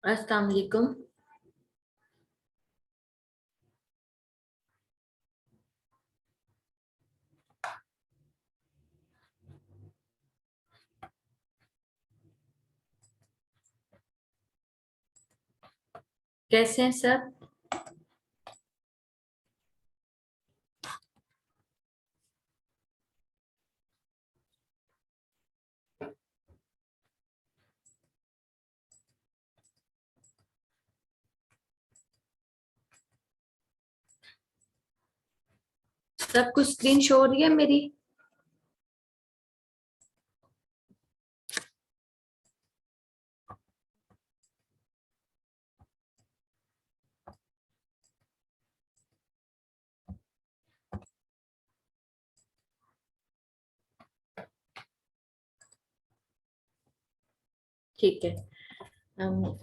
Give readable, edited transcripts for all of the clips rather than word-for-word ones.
अस्सलाम वालेकुम। कैसे हैं सब? सब कुछ स्क्रीन शो हो रही है मेरी? ठीक है।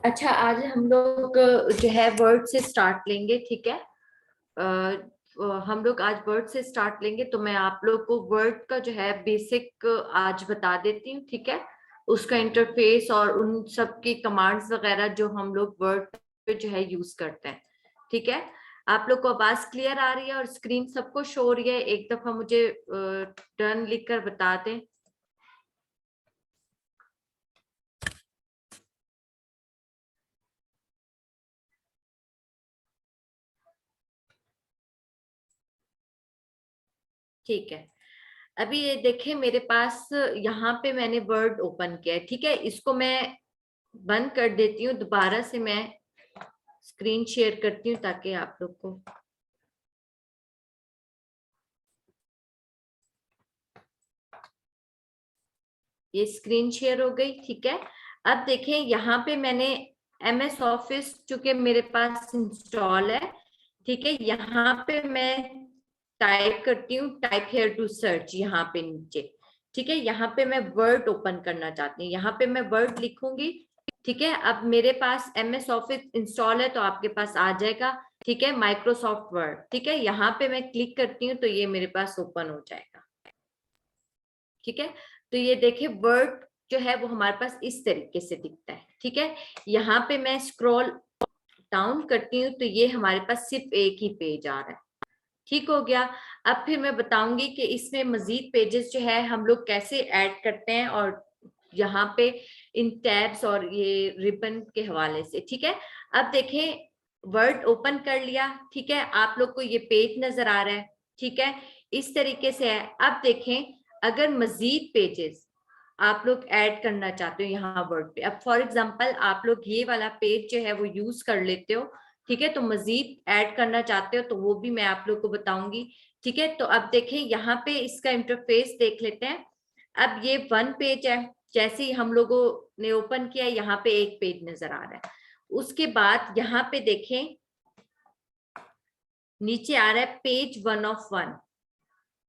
अच्छा, आज हम लोग जो है वर्ड से स्टार्ट लेंगे, ठीक है। हम लोग आज वर्ड से स्टार्ट लेंगे, तो मैं आप लोग को वर्ड का जो है बेसिक आज बता देती हूँ, ठीक है। उसका इंटरफेस और उन सब की कमांड्स वगैरह जो हम लोग वर्ड पे जो है यूज करते हैं, ठीक है। आप लोग को आवाज क्लियर आ रही है और स्क्रीन सबको शो हो रही है? एक दफा मुझे डन लिखकर बता दें। ठीक है। अभी ये देखें, मेरे पास यहाँ पे मैंने वर्ड ओपन किया है, ठीक है। इसको मैं बंद कर देती हूँ, दोबारा से मैं स्क्रीन शेयर करती हूँ ताकि आप लोग को ये स्क्रीन शेयर हो गई, ठीक है। अब देखें, यहाँ पे मैंने MS ऑफिस चूंकि मेरे पास इंस्टॉल है, ठीक है। यहाँ पे मैं टाइप करती हूँ, टाइप हेयर टू सर्च, यहाँ पे नीचे, ठीक है। यहाँ पे मैं वर्ड ओपन करना चाहती हूँ, यहाँ पे मैं वर्ड लिखूंगी, ठीक है। अब मेरे पास MS ऑफिस इंस्टॉल है तो आपके पास आ जाएगा, ठीक है, माइक्रोसॉफ्ट वर्ड, ठीक है। यहाँ पे मैं क्लिक करती हूँ तो ये मेरे पास ओपन हो जाएगा, ठीक है। तो ये देखिए, वर्ड जो है वो हमारे पास इस तरीके से दिखता है, ठीक है। यहाँ पे मैं स्क्रॉल डाउन करती हूँ तो ये हमारे पास सिर्फ एक ही पेज आ रहा है, ठीक हो गया। अब फिर मैं बताऊंगी कि इसमें मजीद पेजेस जो है हम लोग कैसे ऐड करते हैं, और यहाँ पे इन टैब्स और ये रिबन के हवाले से, ठीक है। अब देखें, वर्ड ओपन कर लिया, ठीक है। आप लोग को ये पेज नजर आ रहा है, ठीक है, इस तरीके से है। अब देखें, अगर मजीद पेजेस आप लोग ऐड करना चाहते हो यहाँ वर्ड पे, अब फॉर एग्जांपल आप लोग ये वाला पेज जो है वो यूज कर लेते हो, ठीक है, तो मजीद ऐड करना चाहते हो तो वो भी मैं आप लोग को बताऊंगी, ठीक है। तो अब देखें, यहाँ पे इसका इंटरफेस देख लेते हैं। अब ये वन पेज है, जैसे ही हम लोगों ने ओपन किया यहाँ पे एक पेज नजर आ रहा है। उसके बाद यहाँ पे देखें, नीचे आ रहा है पेज 1 of 1,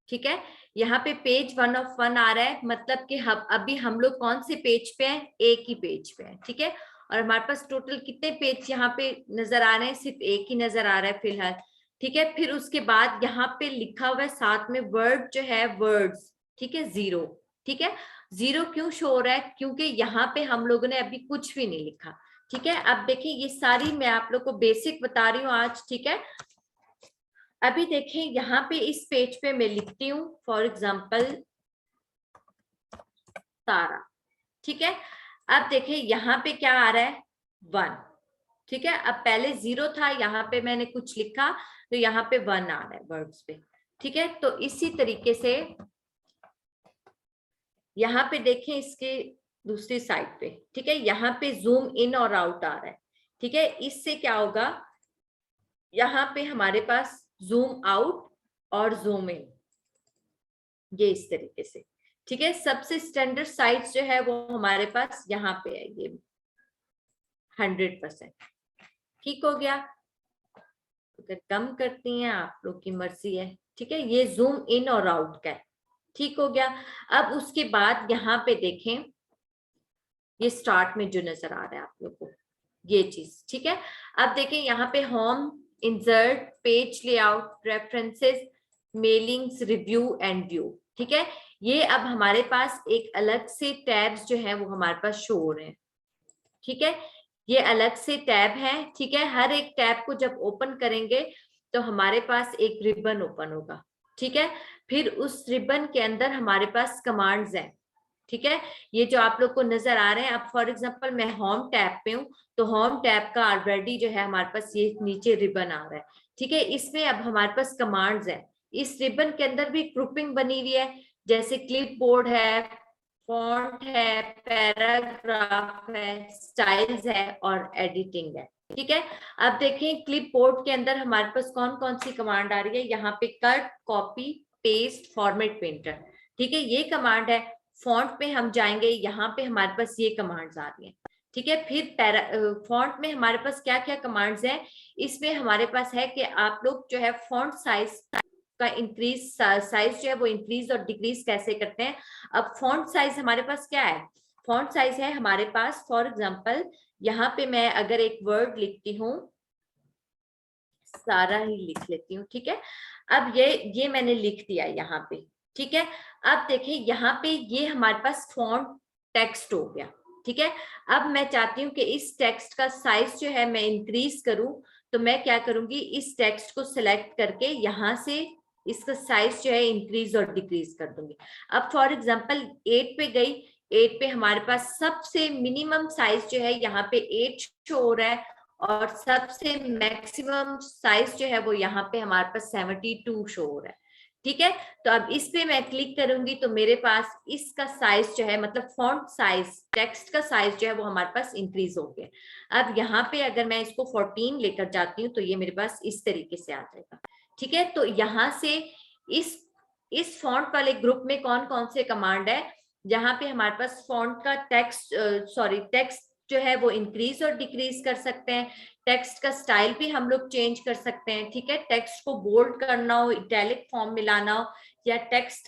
ठीक है। यहाँ पे पेज 1 of 1 आ रहा है, मतलब कि हम अभी हम लोग कौन से पेज पे हैं? एक ही पेज पे हैं, ठीक है। और हमारे पास टोटल कितने पेज यहाँ पे नजर आ रहे हैं? सिर्फ एक ही नजर आ रहा है फिलहाल, ठीक है। फिर उसके बाद यहाँ पे लिखा हुआ है साथ में वर्ड जो है, वर्ड्स, ठीक है, 0, ठीक है। 0 क्यों शो हो रहा है? क्योंकि यहाँ पे हम लोगों ने अभी कुछ भी नहीं लिखा, ठीक है। अब देखिए, ये सारी मैं आप लोग को बेसिक बता रही हूँ आज, ठीक है। अभी देखें, यहाँ पे इस पेज पे मैं लिखती हूँ फॉर एग्जाम्पल तारा, ठीक है। अब देखें, यहाँ पे क्या आ रहा है? 1, ठीक है। अब पहले 0 था, यहाँ पे मैंने कुछ लिखा तो यहाँ पे 1 आ रहा है वर्ड्स पे, ठीक है। तो इसी तरीके से यहाँ पे देखें, इसके दूसरी साइड पे, ठीक है, यहाँ पे जूम इन और आउट आ रहा है, ठीक है। इससे क्या होगा? यहाँ पे हमारे पास जूम आउट और जूम इन, ये इस तरीके से, ठीक है। सबसे स्टैंडर्ड साइज जो है वो हमारे पास यहाँ पे है, ये 100%, ठीक हो गया। अगर कम करती हैं, आप लोग की मर्जी है, ठीक है। ये जूम इन और आउट का है, ठीक हो गया। अब उसके बाद यहाँ पे देखें, ये स्टार्ट में जो नजर आ रहा है आप लोग को, ये चीज, ठीक है। अब देखें, यहाँ पे home, insert, page layout, references, mailings, review and view, ठीक है। ये अब हमारे पास एक अलग से टैब्स जो है वो हमारे पास शो हो रहे हैं, ठीक है। ये अलग से टैब है, ठीक है। हर एक टैब को जब ओपन करेंगे तो हमारे पास एक रिबन ओपन होगा, ठीक है। फिर उस रिबन के अंदर हमारे पास कमांड्स हैं, ठीक है। ये जो आप लोग को नजर आ रहे हैं, अब फॉर एग्जांपल मैं होम टैब पे हूँ, तो होम टैब का ऑलरेडी जो है हमारे पास ये नीचे रिबन आ रहा है, ठीक है। इसमें अब हमारे पास कमांड्स है। इस रिबन के अंदर भी ग्रुपिंग बनी हुई है, जैसे क्लिप बोर्ड है, फॉन्ट है, पैराग्राफ है, स्टाइल्स है और एडिटिंग है, ठीक है। अब देखें क्लिप बोर्ड के अंदर हमारे पास कौन कौन सी कमांड आ रही है। यहाँ पे cut, copy, paste, format painter, ठीक है, ये कमांड है। फॉन्ट पे हम जाएंगे, यहाँ पे हमारे पास ये कमांड्स आ रही हैं, ठीक है। फिर फॉन्ट में हमारे पास क्या क्या कमांड्स हैं, इसमें हमारे पास है कि आप लोग जो है फॉन्ट साइज का इंक्रीज साइज जो है वो इंक्रीज और डिक्रीज कैसे करते हैं। अब फॉन्ट साइज हमारे पास क्या है, फॉन्ट साइज है हमारे पास, फॉर एग्जांपल यहाँ पे मैं अगर एक वर्ड लिखती हूँ, सारा ही लिख लेती हूँ, ठीक है। अब ये मैंने लिख दिया यहाँ पे, ठीक है। अब देखिए यहाँ पे ये हमारे पास फॉन्ट टेक्स्ट हो गया, ठीक है। अब मैं चाहती हूँ कि इस टेक्स्ट का साइज जो है मैं इंक्रीज करूं, तो मैं क्या करूंगी, इस टेक्स्ट को सिलेक्ट करके यहाँ से इसका साइज जो है इंक्रीज और डिक्रीज कर दूंगी। अब फॉर एग्जाम्पल 8 पे गई, 8 पे हमारे पास सबसे मिनिमम साइज जो है यहाँ पे 8 शो हो रहा है, और सबसे मैक्सिमम साइज जो है वो यहाँ पे हमारे पास 72 शो हो रहा है, ठीक है। तो अब इस पे मैं क्लिक करूंगी तो मेरे पास इसका साइज जो है, मतलब फॉन्ट साइज, टेक्स्ट का साइज जो है वो हमारे पास इंक्रीज हो गया। अब यहाँ पे अगर मैं इसको 14 लेकर जाती हूँ तो ये मेरे पास इस तरीके से आ जाएगा, ठीक है। तो यहाँ से इस फॉन्ट वाले ग्रुप में कौन कौन से कमांड है, जहां पे हमारे पास फॉन्ट का टेक्स्ट जो है वो इंक्रीज और डिक्रीज कर सकते हैं। टेक्स्ट का स्टाइल भी हम लोग चेंज कर सकते हैं, ठीक है। टेक्स्ट को बोल्ड करना हो, इटैलिक फॉर्म में लाना हो, या टेक्स्ट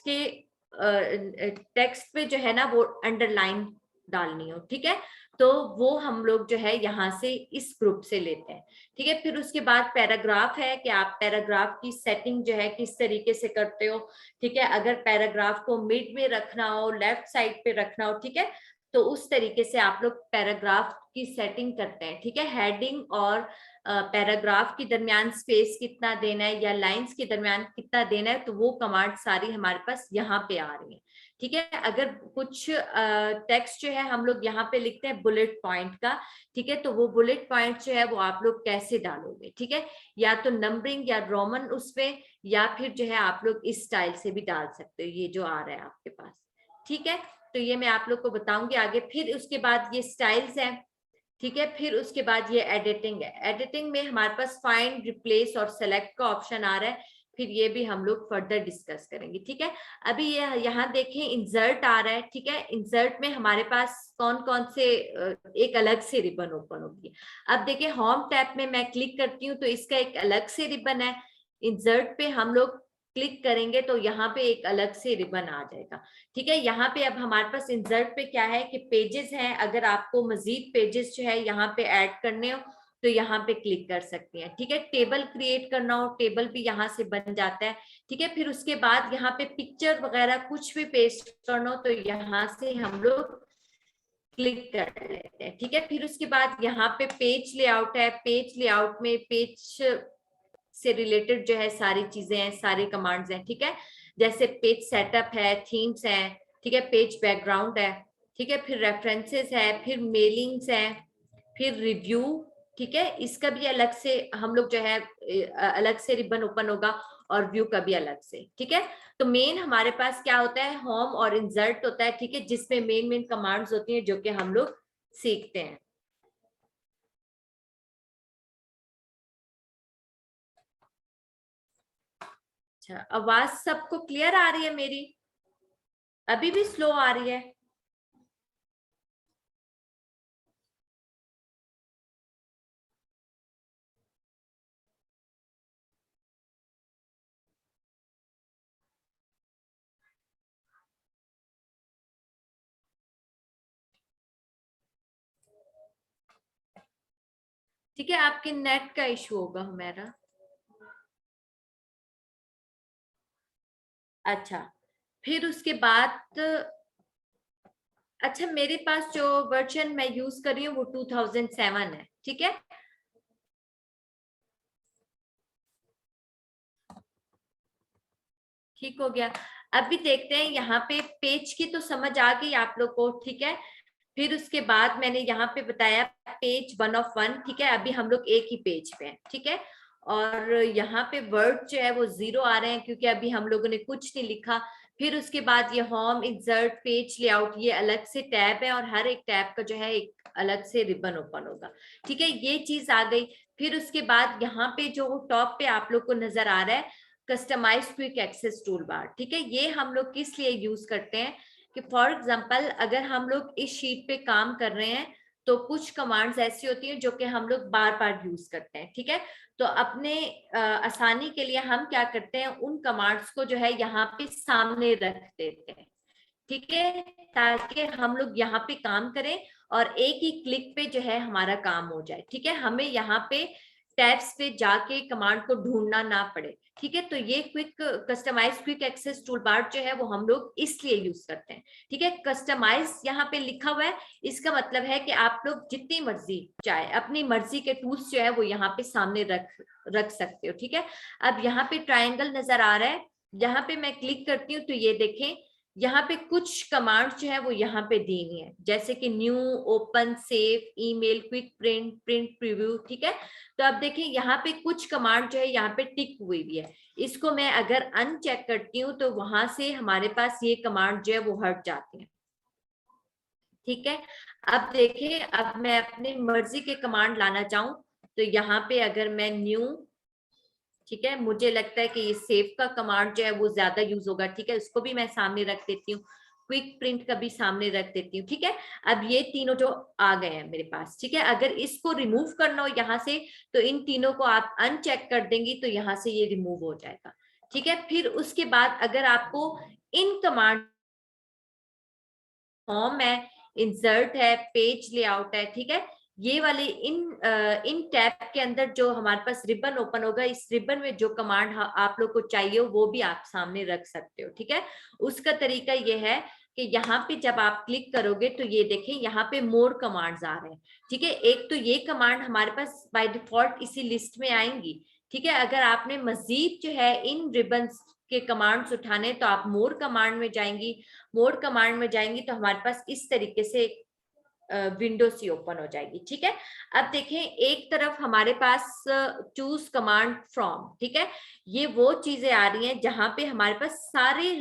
पे जो है ना वो अंडरलाइन डालनी हो, ठीक है। तो वो हम लोग जो है यहाँ से इस ग्रुप से लेते हैं, ठीक है। फिर उसके बाद पैराग्राफ है कि आप पैराग्राफ की सेटिंग जो है किस तरीके से करते हो, ठीक है। अगर पैराग्राफ को मिड में रखना हो, लेफ्ट साइड पे रखना हो, ठीक है, तो उस तरीके से आप लोग पैराग्राफ की सेटिंग करते हैं, ठीक है। हेडिंग और पैराग्राफ के दरमियान स्पेस कितना देना है या लाइंस के दरमियान कितना देना है, तो वो कमांड सारी हमारे पास यहाँ पे आ रही है, ठीक है। अगर कुछ टेक्स्ट जो है हम लोग यहाँ पे लिखते हैं बुलेट पॉइंट का, ठीक है, तो वो बुलेट पॉइंट जो है वो आप लोग कैसे डालोगे, ठीक है। या तो नंबरिंग या रोमन उसपे, या फिर जो है आप लोग इस स्टाइल से भी डाल सकते हो, ये जो आ रहा है आपके पास, ठीक है। तो ये मैं आप लोग को बताऊंगी आगे। फिर उसके बाद ये स्टाइल्स है, ठीक है। फिर उसके बाद ये एडिटिंग है। एडिटिंग में हमारे पास फाइंड, रिप्लेस और सेलेक्ट का ऑप्शन आ रहा है, फिर ये भी हम लोग फर्दर डिस्कस करेंगे, ठीक है। अभी ये यहाँ देखें इंसर्ट आ रहा है, ठीक है। इंसर्ट में हमारे पास कौन कौन से एक अलग से रिबन ओपन होगी। अब देखिए होम टैब में मैं क्लिक करती हूँ तो इसका एक अलग से रिबन है। इंसर्ट पे हम लोग क्लिक करेंगे तो यहाँ पे एक अलग से रिबन आ जाएगा, ठीक है। यहाँ पे अब हमारे पास इंसर्ट पे क्या है कि पेजेस हैं, अगर आपको मजीद पेजेस जो है यहाँ पे ऐड करने हो तो यहाँ पे क्लिक कर सकते हैं, ठीक है। टेबल क्रिएट करना हो, टेबल भी यहाँ से बन जाता है, ठीक है। फिर उसके बाद यहाँ पे पिक्चर वगैरह कुछ भी पेस्ट करना हो तो यहाँ से हम लोग क्लिक कर लेते हैं, ठीक है। फिर उसके बाद यहाँ पे पेज लेआउट है। पेज लेआउट में पेज से रिलेटेड जो है सारी चीजें हैं, सारी कमांड्स हैं, ठीक है। जैसे पेज सेटअप है, थीम्स हैं, ठीक है, पेज बैकग्राउंड है, ठीक है। फिर रेफरेंसेस है, फिर मेलिंग्स है, फिर रिव्यू, ठीक है। इसका भी अलग से हम लोग जो है अलग से रिबन ओपन होगा, और व्यू का भी अलग से, ठीक है। तो मेन हमारे पास क्या होता है, होम और इंसर्ट होता है, ठीक है, जिसमें मेन मेन कमांड्स होती हैं जो कि हम लोग सीखते हैं। अच्छा, आवाज सबको क्लियर आ रही है मेरी, अभी भी स्लो आ रही है? ठीक है, आपके नेट का इशू होगा हमारा। अच्छा, फिर उसके बाद अच्छा, मेरे पास जो वर्जन मैं यूज कर रही हूँ वो 2007 है, ठीक है। ठीक हो गया। अभी देखते हैं, यहाँ पे पेज की तो समझ आ गई आप लोग को, ठीक है। फिर उसके बाद मैंने यहाँ पे बताया पेज 1 of 1, ठीक है। अभी हम लोग एक ही पेज पे हैं, ठीक है। और यहाँ पे वर्ड जो है वो 0 आ रहे हैं क्योंकि अभी हम लोगों ने कुछ नहीं लिखा। फिर उसके बाद ये होम, इंसर्ट, पेज लेआउट, ये अलग से टैब है और हर एक टैब का जो है एक अलग से रिबन ओपन होगा, ठीक है। ये चीज आ गई। फिर उसके बाद यहाँ पे जो टॉप पे आप लोग को नजर आ रहा है customise quick access toolbar, ठीक है। ये हम लोग किस लिए यूज करते हैं कि फॉर एग्जांपल अगर हम लोग इस शीट पे काम कर रहे हैं तो कुछ कमांड्स ऐसी होती हैं जो कि हम लोग बार बार यूज करते हैं, ठीक है। तो अपने आसानी के लिए हम क्या करते हैं, उन कमांड्स को जो है यहाँ पे सामने रख देते हैं, ठीक है, ताकि हम लोग यहाँ पे काम करें और एक ही क्लिक पे जो है हमारा काम हो जाए, ठीक है। हमें यहाँ पे टैब्स पे जाके कमांड को ढूंढना ना पड़े, ठीक है। तो ये quick customise quick access toolbar जो है वो हम लोग इसलिए यूज करते हैं, ठीक है। कस्टमाइज यहाँ पे लिखा हुआ है, इसका मतलब है कि आप लोग जितनी मर्जी चाहे अपनी मर्जी के टूल्स जो है वो यहाँ पे सामने रख सकते हो, ठीक है। अब यहाँ पे ट्रायंगल नजर आ रहा है, यहाँ पे मैं क्लिक करती हूँ तो ये देखें यहाँ पे कुछ कमांड्स जो है वो यहाँ पे दी हुई है, जैसे कि new, open, save, email, quick print, print preview, ठीक है। तो अब देखिए यहाँ पे कुछ कमांड जो है यहाँ पे टिक हुई भी है, इसको मैं अगर अनचेक करती हूँ तो वहां से हमारे पास ये कमांड जो है वो हट जाती है, ठीक है। अब देखिए, अब मैं अपनी मर्जी के कमांड लाना चाहूँ तो यहाँ पे अगर मैं न्यू, ठीक है, मुझे लगता है कि ये सेव का कमांड जो है वो ज्यादा यूज होगा, ठीक है, उसको भी मैं सामने रख देती हूँ। क्विक प्रिंट का भी सामने रख देती हूँ, ठीक है। अब ये तीनों जो आ गए हैं मेरे पास, ठीक है। अगर इसको रिमूव करना हो यहाँ से तो इन तीनों को आप अनचेक कर देंगी तो यहाँ से ये रिमूव हो जाएगा, ठीक है। फिर उसके बाद अगर आपको इन कमांड, होम है, इंसर्ट है, पेज लेआउट है, ठीक है, ये वाले इन टैब के अंदर जो हमारे पास रिबन ओपन होगा, इस रिबन में जो कमांड आप लोग को चाहिए हो वो भी आप सामने रख सकते हो, ठीक है। उसका तरीका ये है कि यहाँ पे जब आप क्लिक करोगे तो ये देखें यहाँ पे मोर कमांड्स आ रहे हैं, ठीक है। एक तो ये कमांड हमारे पास बाय डिफॉल्ट इसी लिस्ट में आएंगी, ठीक है। अगर आपने मजीद जो है इन रिबन्स के कमांड्स उठाने तो आप मोर कमांड में जाएंगी, मोड कमांड में जाएंगी तो हमारे पास इस तरीके से विंडो सी ओपन हो जाएगी, ठीक है। अब देखें, एक तरफ हमारे पास चूज कमांड फ्रॉम, ठीक है, ये वो चीजें आ रही हैं जहां पे हमारे पास सारे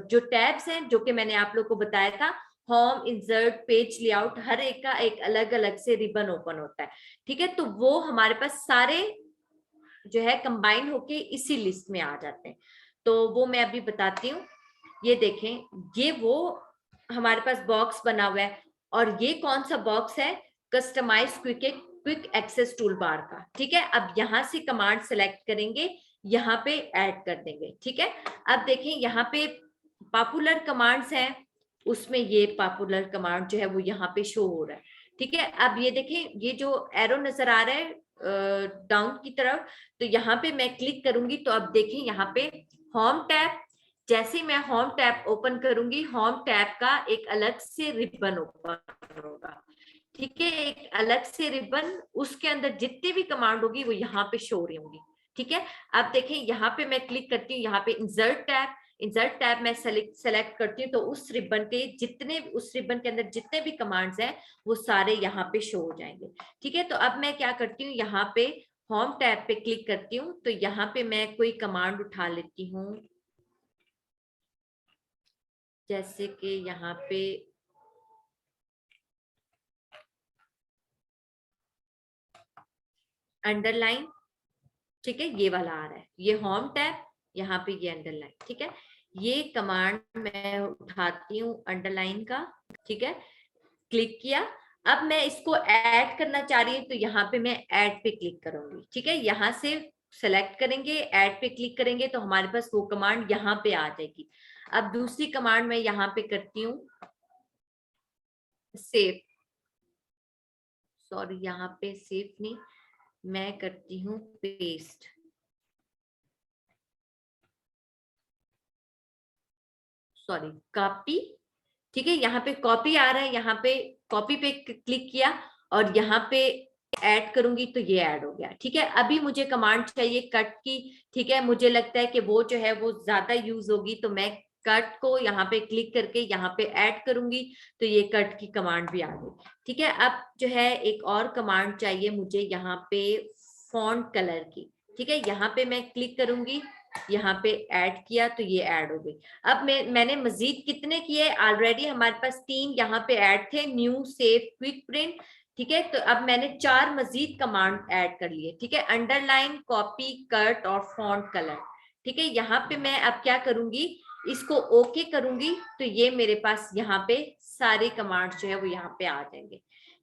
जो टैब्स हैं जो कि मैंने आप लोग को बताया था, होम, इंसर्ट, पेज लेआउट, हर एक का एक अलग अलग से रिबन ओपन होता है, ठीक है। तो वो हमारे पास सारे जो है कंबाइन होके इसी लिस्ट में आ जाते हैं। तो वो मैं अभी बताती हूँ। ये देखें, ये वो हमारे पास बॉक्स बना हुआ है और ये कौन सा बॉक्स है, customise quick access toolbar का, ठीक है। अब यहाँ से कमांड सेलेक्ट करेंगे, यहाँ पे ऐड कर देंगे, ठीक है। अब देखें यहाँ पे पॉपुलर कमांड्स हैं, उसमें ये पॉपुलर कमांड जो है वो यहाँ पे शो हो रहा है, ठीक है। अब ये देखें, ये जो एरो नजर आ रहा है डाउन की तरफ, तो यहाँ पे मैं क्लिक करूंगी तो अब देखें यहाँ पे होम टैब, जैसे ही मैं होम टैब ओपन करूंगी होम टैब का एक अलग से रिबन ओपन होगा, ठीक है। एक अलग से रिबन, उसके अंदर जितनी भी कमांड होगी वो यहाँ पे शो हो रही होंगी, ठीक है। अब देखें यहाँ पे मैं क्लिक करती हूँ, यहाँ पे इंसर्ट टैब मैं सेलेक्ट करती हूँ तो उस रिबन के जितने, उस रिबन के अंदर जितने भी कमांड्स हैं वो सारे यहाँ पे शो हो जाएंगे, ठीक है। तो अब मैं क्या करती हूँ, यहाँ पे होम टैब पे क्लिक करती हूँ तो यहाँ पे मैं कोई कमांड उठा लेती हूँ, जैसे कि यहाँ पे अंडरलाइन, ठीक है, ये वाला आ रहा है, ये होम टैब, यहाँ पे ये अंडरलाइन, ठीक है। ये कमांड मैं उठाती हूँ अंडरलाइन का, ठीक है, क्लिक किया। अब मैं इसको ऐड करना चाह रही हूँ तो यहाँ पे मैं ऐड पे क्लिक करूंगी, ठीक है। यहाँ से सेलेक्ट करेंगे, ऐड पे क्लिक करेंगे तो हमारे पास वो कमांड यहाँ पे आ जाएगी। अब दूसरी कमांड मैं यहाँ पे करती हूँ सेव, सॉरी यहाँ पे सेव नहीं, मैं करती हूँ पेस्ट, सॉरी कॉपी ठीक है, यहाँ पे कॉपी आ रहा है, यहाँ पे कॉपी पे क्लिक किया और यहाँ पे ऐड करूंगी तो ये ऐड हो गया। ठीक है, अभी मुझे कमांड चाहिए कट की। ठीक है, मुझे लगता है कि वो जो है वो ज्यादा यूज होगी, तो मैं कट को यहाँ पे क्लिक करके यहाँ पे ऐड करूंगी तो ये कट की कमांड भी आ गई। ठीक है, अब जो है एक और कमांड चाहिए मुझे यहाँ पे फॉन्ट कलर की। ठीक है, यहाँ पे मैं क्लिक करूंगी, यहाँ पे ऐड किया तो ये ऐड हो गई। अब मैंने मजीद कितने किए, ऑलरेडी हमारे पास 3 यहाँ पे ऐड थे, न्यू, सेव, क्विक प्रिंट। ठीक है, तो अब मैंने 4 मजीद कमांड ऐड कर लिए। ठीक है, अंडरलाइन, कॉपी, कट और फॉन्ट कलर। ठीक है, यहाँ पे मैं अब क्या करूंगी, इसको ओके करूंगी तो ये मेरे पास यहाँ पे सारे कमांड जो है वो यहाँ पे आ जाएंगे।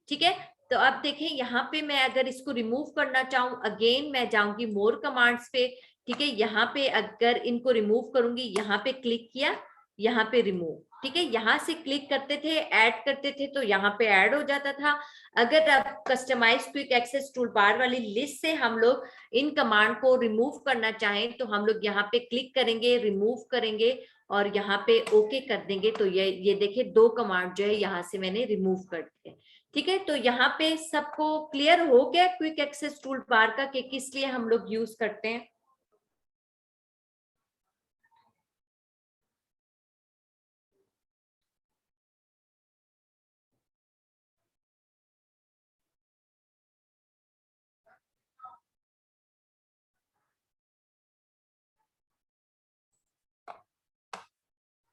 ठीक है, तो अब देखें यहाँ पे मैं अगर इसको रिमूव करना चाहूँ, अगेन मैं जाऊंगी मोर कमांड्स पे। ठीक है, यहाँ पे अगर इनको रिमूव करूंगी, यहाँ पे क्लिक किया, यहाँ पे रिमूव। ठीक है, यहाँ से क्लिक करते थे, ऐड करते थे तो यहाँ पे ऐड हो जाता था। अगर अब customise quick access toolbar वाली लिस्ट से हम लोग इन कमांड को रिमूव करना चाहें तो हम लोग यहाँ पे क्लिक करेंगे, रिमूव करेंगे और यहाँ पे ओके कर देंगे तो ये देखिए 2 कमांड जो है यहाँ से मैंने रिमूव कर दिए। ठीक है, तो यहाँ पे सबको क्लियर हो गया क्विक एक्सेस टूल बार का कि किस लिए हम लोग यूज करते हैं।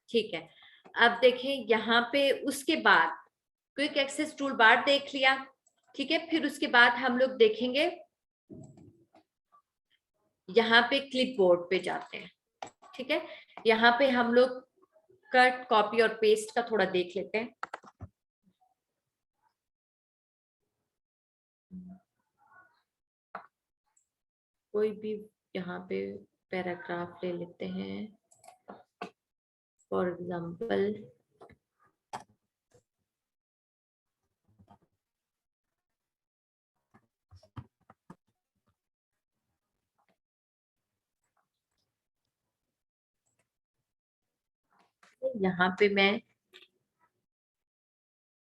ठीक है, अब देखें यहाँ पे उसके बाद क्विक एक्सेस टूल बार देख लिया। ठीक है, फिर उसके बाद हम लोग देखेंगे, यहाँ पे क्लिपबोर्ड पे जाते हैं। ठीक है, यहाँ पे हम लोग कट, कॉपी और पेस्ट का थोड़ा देख लेते हैं। कोई भी यहाँ पे पैराग्राफ ले लेते हैं, फॉर एग्जाम्पल यहाँ पे मैं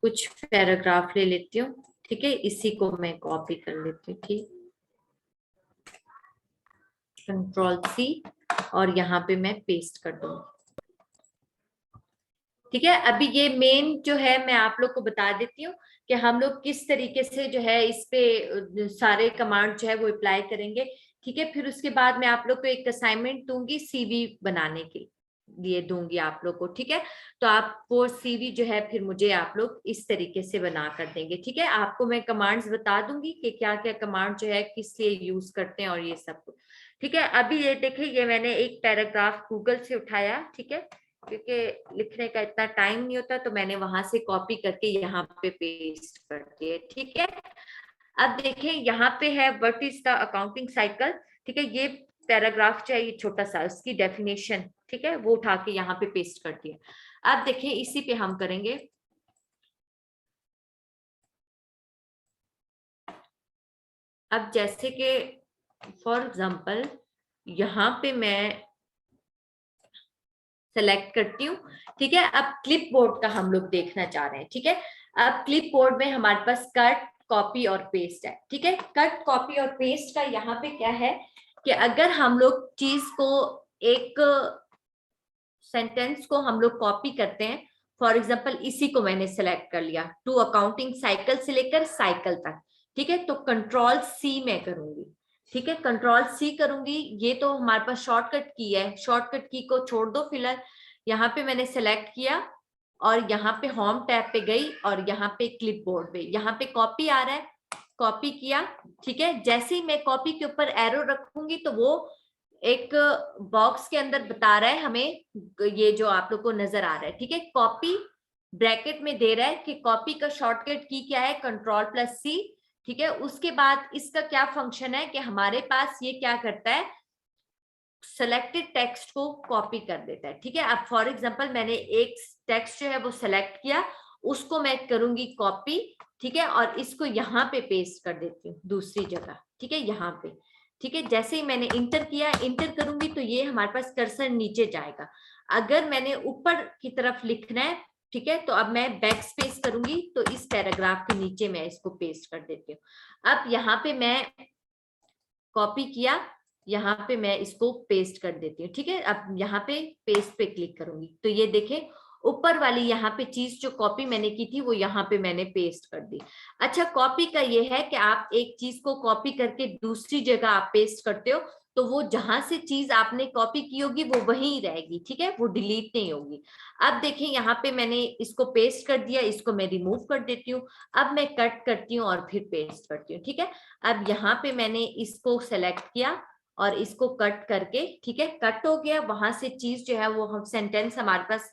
कुछ पैराग्राफ ले लेती हूँ। ठीक है, इसी को मैं कॉपी कर लेती हूँ। ठीक, Ctrl+C और यहाँ पे मैं पेस्ट कर दूंगी। ठीक है, अभी ये मेन जो है मैं आप लोग को बता देती हूँ कि हम लोग किस तरीके से जो है इस पे सारे कमांड जो है वो अप्लाई करेंगे। ठीक है, फिर उसके बाद मैं आप लोग को एक असाइनमेंट दूंगी सीवी बनाने के लिए दूंगी आप लोग को। ठीक है, तो आप वो सीवी जो है फिर मुझे आप लोग इस तरीके से बना कर देंगे। ठीक है, आपको मैं कमांड्स बता दूंगी कि क्या क्या कमांड जो है किस लिए यूज करते हैं और ये सब कुछ। ठीक है, अभी ये देखिए, ये मैंने एक पैराग्राफ गूगल से उठाया। ठीक है, क्योंकि लिखने का इतना टाइम नहीं होता तो मैंने वहां से कॉपी करके यहाँ पे पेस्ट कर दिए। ठीक है, अब देखें यहाँ पे है what is the accounting cycle. ठीक है, ये पैराग्राफ चाहिए छोटा सा, उसकी डेफिनेशन। ठीक है, वो उठा के यहाँ पे पेस्ट कर दिया। अब देखें इसी पे हम करेंगे, अब जैसे कि फॉर एग्जाम्पल यहाँ पे मैं सेलेक्ट करती हूँ। ठीक है, अब क्लिपबोर्ड का हम लोग देखना चाह रहे हैं। ठीक है, अब क्लिपबोर्ड में हमारे पास कट, कॉपी और पेस्ट है। ठीक है, कट, कॉपी और पेस्ट का यहाँ पे क्या है कि अगर हम लोग चीज को, एक सेंटेंस को हम लोग कॉपी करते हैं, फॉर एग्जाम्पल इसी को मैंने सेलेक्ट कर लिया, टू अकाउंटिंग साइकिल से लेकर साइकिल तक। ठीक है, तो Ctrl+C मैं करूंगी। ठीक है, Ctrl+C करूंगी, ये तो हमारे पास शॉर्टकट की है, शॉर्टकट की को छोड़ दो फिलहाल। यहाँ पे मैंने सेलेक्ट किया और यहाँ पे होम टैब पे गई और यहाँ पे क्लिपबोर्ड पे, यहाँ पे कॉपी आ रहा है, कॉपी किया। ठीक है, जैसे ही मैं कॉपी के ऊपर एरो रखूंगी तो वो एक बॉक्स के अंदर बता रहा है हमें, ये जो आप लोग को नजर आ रहा है। ठीक है, कॉपी ब्रैकेट में दे रहा है कि कॉपी का शॉर्टकट की क्या है, Ctrl+C। ठीक है, उसके बाद इसका क्या फंक्शन है कि हमारे पास ये क्या करता है, सेलेक्टेड टेक्स्ट को कॉपी कर देता है। ठीक है, अब फॉर एग्जांपल मैंने एक टेक्स्ट जो है वो सेलेक्ट किया, उसको मैं करूंगी कॉपी। ठीक है, और इसको यहाँ पे पेस्ट कर देती हूँ दूसरी जगह। ठीक है, यहाँ पे। ठीक है, जैसे ही मैंने इंटर किया, इंटर करूंगी तो ये हमारे पास कर्सर नीचे जाएगा। अगर मैंने ऊपर की तरफ लिखना है ठीक है, तो अब मैं बैक स्पेस करूंगी तो इस पैराग्राफ के नीचे मैं इसको पेस्ट कर देती हूँ। अब यहाँ पे मैं कॉपी किया, यहाँ पे मैं इसको पेस्ट कर देती हूँ। ठीक है, अब यहाँ पे पेस्ट पे क्लिक करूंगी तो ये देखें ऊपर वाली यहाँ पे चीज जो कॉपी मैंने की थी वो यहाँ पे मैंने पेस्ट कर दी। अच्छा, कॉपी का ये है कि आप एक चीज को कॉपी करके दूसरी जगह आप पेस्ट करते हो तो वो जहां से चीज आपने कॉपी की होगी वो वहीं रहेगी। ठीक है, वो डिलीट नहीं होगी। अब देखें यहाँ पे मैंने इसको पेस्ट कर दिया, इसको मैं रिमूव कर देती हूँ। अब मैं कट करती हूँ और फिर पेस्ट करती हूँ। ठीक है, अब यहाँ पे मैंने इसको सेलेक्ट किया और इसको कट करके, ठीक है, कट हो गया। वहां से चीज जो है वो हम सेंटेंस हमारे पास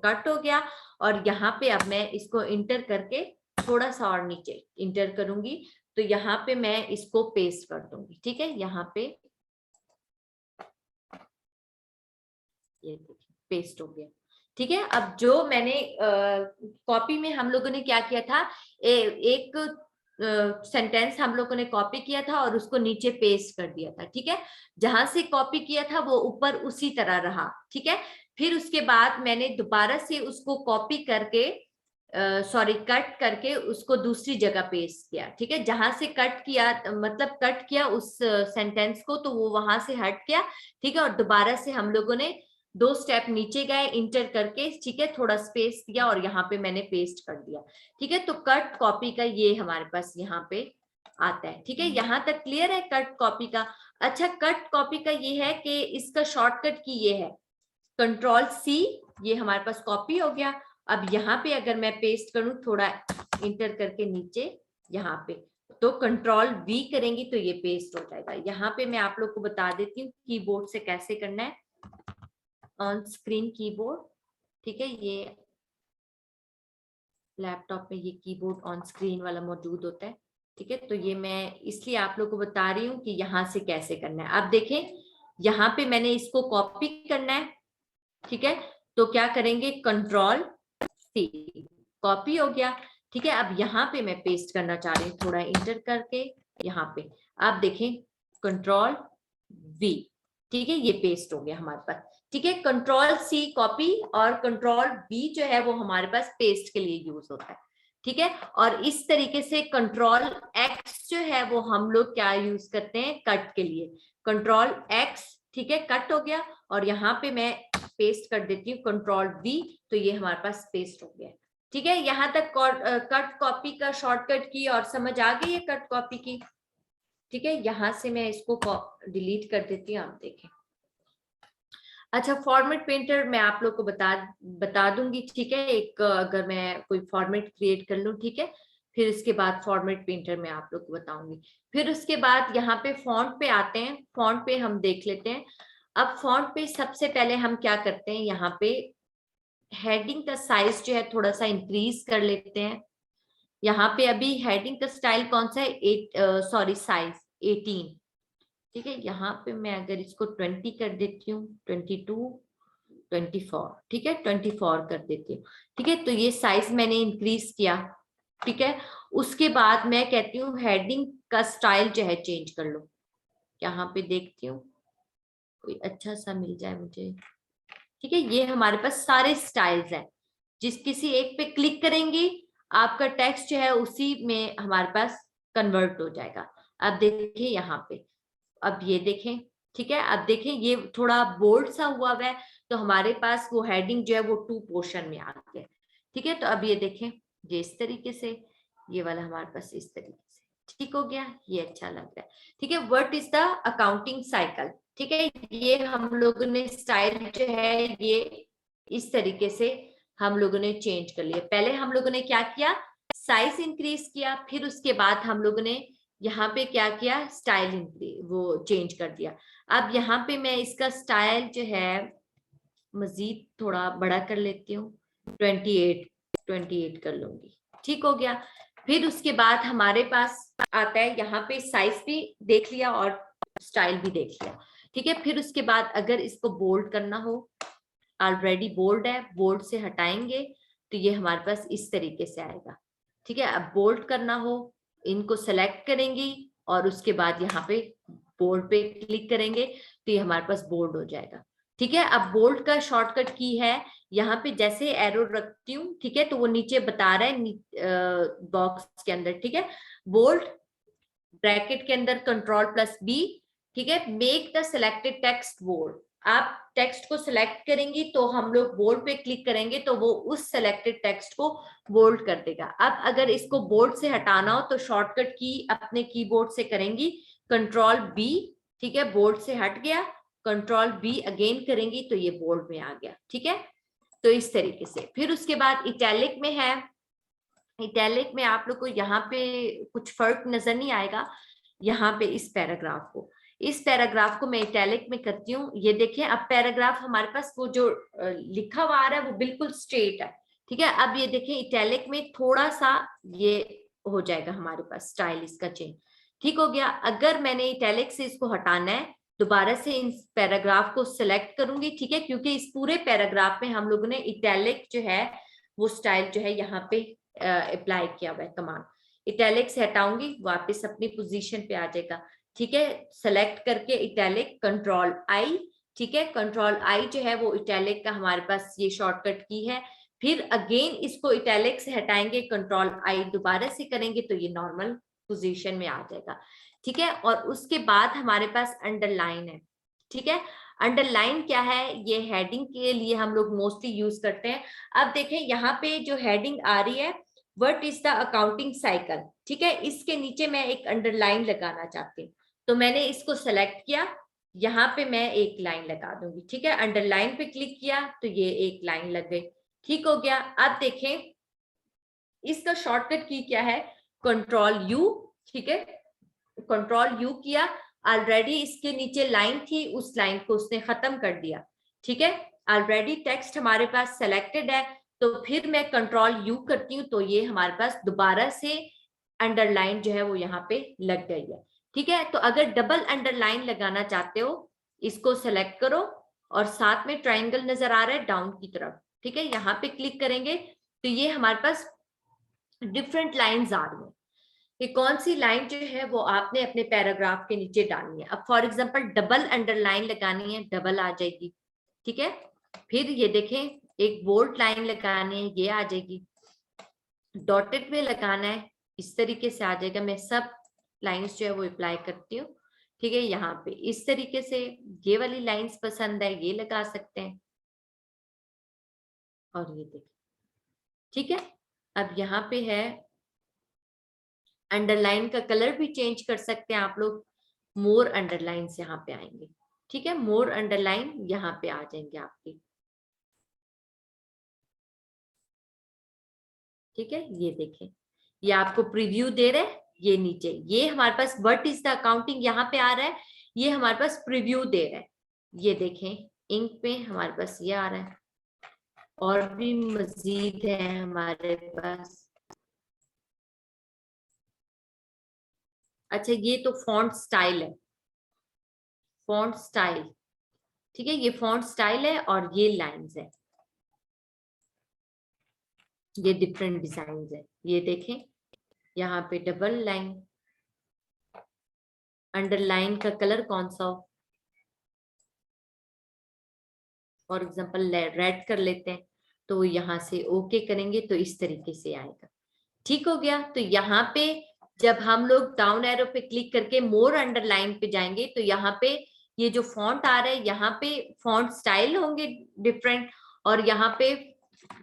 कट हो गया। और यहाँ पे अब मैं इसको इंटर करके थोड़ा सा और नीचे इंटर करूंगी तो यहाँ पे मैं इसको पेस्ट कर दूंगी। ठीक है, यहाँ पे ये देखिए पेस्ट हो गया। ठीक है, अब जो मैंने कॉपी में हम लोगों ने क्या किया था, एक सेंटेंस हम लोगों ने कॉपी किया था और उसको नीचे पेस्ट कर दिया था। ठीक है, जहां से कॉपी किया था वो ऊपर उसी तरह रहा। ठीक है, फिर उसके बाद मैंने दोबारा से उसको कॉपी करके कट करके उसको दूसरी जगह पेस्ट किया। ठीक है, जहां से कट किया मतलब कट किया उस सेंटेंस को तो वो वहां से हट गया। ठीक है, और दोबारा से हम लोगों ने 2 स्टेप नीचे गए इंटर करके, ठीक है, थोड़ा स्पेस दिया और यहाँ पे मैंने पेस्ट कर दिया। ठीक है, तो कट कॉपी का ये हमारे पास यहाँ पे आता है। ठीक है, यहाँ तक क्लियर है कट कॉपी का। अच्छा, कट कॉपी का ये है कि इसका शॉर्टकट की ये है Ctrl+C, ये हमारे पास कॉपी हो गया। अब यहाँ पे अगर मैं पेस्ट करूं थोड़ा इंटर करके नीचे यहाँ पे तो Ctrl+V करेंगे तो ये पेस्ट हो जाएगा। यहाँ पे मैं आप लोग को बता देती हूँ कीबोर्ड से कैसे करना है, ऑन स्क्रीन कीबोर्ड। ठीक है, ये लैपटॉप में ये कीबोर्ड ऑन स्क्रीन वाला मौजूद होता है। ठीक है, तो ये मैं इसलिए आप लोग को बता रही हूँ कि यहाँ से कैसे करना है। आप देखें यहाँ पे मैंने इसको कॉपी करना है। ठीक है, तो क्या करेंगे, Ctrl+C, कॉपी हो गया। ठीक है, अब यहाँ पे मैं पेस्ट करना चाह रही हूँ, थोड़ा इंटर करके यहाँ पे आप देखें Ctrl+V। ठीक है, ये पेस्ट हो गया हमारे पास। ठीक है, Ctrl+C कॉपी और Ctrl+V जो है वो हमारे पास पेस्ट के लिए यूज होता है। ठीक है, और इस तरीके से Ctrl+X जो है वो हम लोग क्या यूज करते हैं, कट के लिए। Ctrl+X, ठीक है, कट हो गया और यहाँ पे मैं पेस्ट कर देती हूँ Ctrl+V, तो ये हमारे पास पेस्ट हो गया। ठीक है, यहाँ तक कट कॉपी का शॉर्टकट की और समझ आ गई है कट कॉपी की। ठीक है, यहाँ से मैं इसको डिलीट कर देती हूँ, आप देखें। अच्छा, फॉर्मेट पेंटर मैं आप लोग को बता दूंगी। ठीक है, एक अगर मैं कोई फॉर्मेट क्रिएट कर लूँ, ठीक है, फिर इसके बाद फॉर्मेट पेंटर मैं आप लोग को बताऊंगी। फिर उसके बाद यहाँ पे फॉन्ट पे आते हैं, फॉन्ट पे हम देख लेते हैं। अब फॉन्ट पे सबसे पहले हम क्या करते हैं, यहाँ पे हेडिंग का साइज जो है थोड़ा सा इंक्रीज कर लेते हैं। यहाँ पे अभी हेडिंग का स्टाइल कौन सा है, साइज 18। ठीक है, यहाँ पे मैं अगर इसको 20 कर देती हूँ, 22, 24, ठीक है, 24 कर देती हूँ। ठीक है, तो ये साइज मैंने इंक्रीज किया। ठीक है, उसके बाद मैं कहती हूँ हेडिंग का स्टाइल जो है चेंज कर लो। यहाँ पे देखती हूँ कोई अच्छा सा मिल जाए मुझे। ठीक है, ये हमारे पास सारे स्टाइल्स हैं, जिस किसी एक पे क्लिक करेंगे आपका टेक्स्ट जो है उसी में हमारे पास कन्वर्ट हो जाएगा। अब देखिए यहाँ पे, अब ये देखें। ठीक है, अब देखें ये थोड़ा बोल्ड सा हुआ है तो हमारे पास वो हेडिंग जो है वो 2 पोर्शन में आ गया। ठीक है, तो अब ये देखें, ये इस तरीके से, ये वाला हमारे पास इस तरीके से ठीक हो गया, ये अच्छा लग रहा है। ठीक है, what is the accounting cycle. ठीक है, ये हम लोगों ने स्टाइल जो है ये इस तरीके से हम लोगों ने चेंज कर लिया। पहले हम लोगों ने क्या किया, साइज इंक्रीज किया, फिर उसके बाद हम लोगों ने यहाँ पे क्या किया, स्टाइल वो चेंज कर दिया। अब यहाँ पे मैं इसका स्टाइल जो है मजीद थोड़ा बड़ा कर लेती हूँ, 28 कर लूंगी। ठीक हो गया। फिर उसके बाद हमारे पास आता है, यहाँ पे साइज भी देख लिया और स्टाइल भी देख लिया। ठीक है, फिर उसके बाद अगर इसको बोल्ड करना हो, ऑलरेडी बोल्ड है, बोल्ड से हटाएंगे तो ये हमारे पास इस तरीके से आएगा। ठीक है, अब बोल्ड करना हो, इनको सेलेक्ट करेंगे और उसके बाद यहाँ पे बोल्ड पे क्लिक करेंगे तो ये हमारे पास बोल्ड हो जाएगा। ठीक है। अब बोल्ड का शॉर्टकट की है, यहाँ पे जैसे एरो रखती हूँ, ठीक है, तो वो नीचे बता रहा है बॉक्स के अंदर, ठीक है, बोल्ड ब्रैकेट के अंदर कंट्रोल+B, ठीक है, make the selected text bold. आप टेक्स्ट को सिलेक्ट करेंगी तो हम लोग बोल्ड पे क्लिक करेंगे तो वो उस सिलेक्टेड टेक्स्ट को बोल्ड कर देगा। अब अगर इसको बोल्ड से हटाना हो तो शॉर्टकट की अपने कीबोर्ड से करेंगी, कंट्रोल+B, ठीक है, बोल्ड से हट गया, कंट्रोल+B अगेन करेंगी तो ये बोल्ड में आ गया, ठीक है। तो इस तरीके से फिर उसके बाद इटैलिक में है, इटैलिक में आप लोग को यहाँ पे कुछ फर्क नजर नहीं आएगा। यहाँ पे इस पैराग्राफ को मैं इटैलिक में करती हूँ। ये देखिए, अब पैराग्राफ हमारे पास वो जो लिखा हुआ आ रहा है वो बिल्कुल स्ट्रेट है, ठीक है। अब ये देखिए इटैलिक में थोड़ा सा ये हो जाएगा हमारे पास स्टाइल, इसका चेंज ठीक हो गया। अगर मैंने इटैलिक से इसको हटाना है, दोबारा से इस पैराग्राफ को सिलेक्ट करूंगी, ठीक है, क्योंकि इस पूरे पैराग्राफ में हम लोगों ने इटैलिक जो है वो स्टाइल जो है यहाँ पे अप्लाई किया हुआ है। कमांड इटैलिक से हटाऊंगी, वापस अपनी पोजीशन पे आ जाएगा, ठीक है। सेलेक्ट करके इटैलिक कंट्रोल+I, ठीक है, कंट्रोल+I जो है वो इटैलिक का हमारे पास ये शॉर्टकट की है। फिर अगेन इसको इटैलिक से हटाएंगे, कंट्रोल+I दोबारा से करेंगे तो ये नॉर्मल पोजीशन में आ जाएगा, ठीक है। और उसके बाद हमारे पास अंडरलाइन है, ठीक है। अंडरलाइन क्या है, ये हेडिंग के लिए हम लोग मोस्टली यूज करते हैं। अब देखें यहाँ पे जो हेडिंग आ रही है, what is the accounting cycle, ठीक है, इसके नीचे मैं एक अंडरलाइन लगाना चाहती हूँ, तो मैंने इसको सेलेक्ट किया, यहाँ पे मैं एक लाइन लगा दूंगी, ठीक है। अंडरलाइन पे क्लिक किया तो ये एक लाइन लग गई, ठीक हो गया। अब देखें इसका शॉर्टकट की क्या है, कंट्रोल+U, ठीक है, कंट्रोल+U किया, ऑलरेडी इसके नीचे लाइन थी, उस लाइन को उसने खत्म कर दिया, ठीक है। ऑलरेडी टेक्स्ट हमारे पास सेलेक्टेड है, तो फिर मैं कंट्रोल+U करती हूँ तो ये हमारे पास दोबारा से अंडरलाइन जो है वो यहाँ पे लग गई है, ठीक है। तो अगर डबल अंडरलाइन लगाना चाहते हो, इसको सेलेक्ट करो और साथ में ट्राइंगल नजर आ रहा है डाउन की तरफ, ठीक है, यहाँ पे क्लिक करेंगे तो ये हमारे पास डिफरेंट लाइंस आ रही है। कि कौन सी लाइन जो है वो आपने अपने पैराग्राफ के नीचे डालनी है। अब फॉर एग्जांपल डबल अंडरलाइन लगानी है, डबल आ जाएगी, ठीक है। फिर ये देखें एक बोल्ड लाइन लगानी है, ये आ जाएगी, डॉटेड में लगाना है, इस तरीके से आ जाएगा। मैं सब लाइंस जो है वो अप्लाई करती हूँ, ठीक है। यहाँ पे इस तरीके से ये वाली लाइंस पसंद है, ये लगा सकते हैं, और ये देखिए, ठीक है। अब यहाँ पे है अंडरलाइन का कलर भी चेंज कर सकते हैं आप लोग, मोर अंडरलाइन यहाँ पे आएंगे, ठीक है, मोर अंडरलाइन यहाँ पे आ जाएंगे आपके, ठीक है। ये देखें ये आपको प्रीव्यू दे रहे हैं, ये नीचे ये हमारे पास व्हाट इज द अकाउंटिंग यहाँ पे आ रहा है, ये हमारे पास प्रीव्यू दे रहा है। ये देखें इंक पे हमारे पास ये आ रहा है, और भी मजीद है हमारे पास। अच्छा ये तो फॉन्ट स्टाइल है, फॉन्ट स्टाइल, ठीक है, ये फॉन्ट स्टाइल है और ये लाइंस है, ये डिफरेंट डिजाइन है। ये देखें यहाँ पे डबल लाइन, अंडरलाइन का कलर कौन सा हो, फॉर एग्जाम्पल रेड कर लेते हैं, तो यहाँ से ओके करेंगे तो इस तरीके से आएगा, ठीक हो गया। तो यहाँ पे जब हम लोग डाउन एरो पे क्लिक करके मोर अंडरलाइन पे जाएंगे तो यहाँ पे ये जो फॉन्ट आ रहा है, यहाँ पे फॉन्ट स्टाइल होंगे डिफरेंट, और यहाँ पे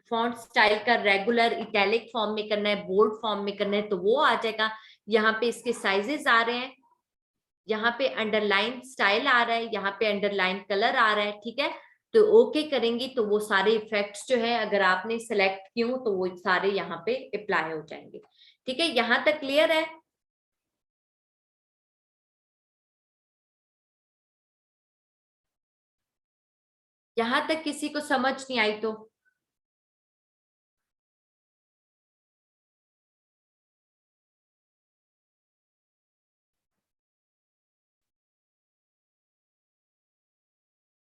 फॉन्ट स्टाइल का रेगुलर इटैलिक फॉर्म में करना है, बोल्ड फॉर्म में करना है तो वो आ जाएगा। यहाँ पे इसके साइजेस आ रहे हैं, यहाँ पे अंडरलाइन स्टाइल आ रहा है, यहाँ पे अंडरलाइन कलर आ रहा है, ठीक है। तो ओके करेंगी तो वो सारे इफेक्ट्स जो है अगर आपने सेलेक्ट किए तो वो सारे यहाँ पे अप्लाई हो जाएंगे, ठीक है। यहाँ तक क्लियर है। यहाँ तक किसी को समझ नहीं आई तो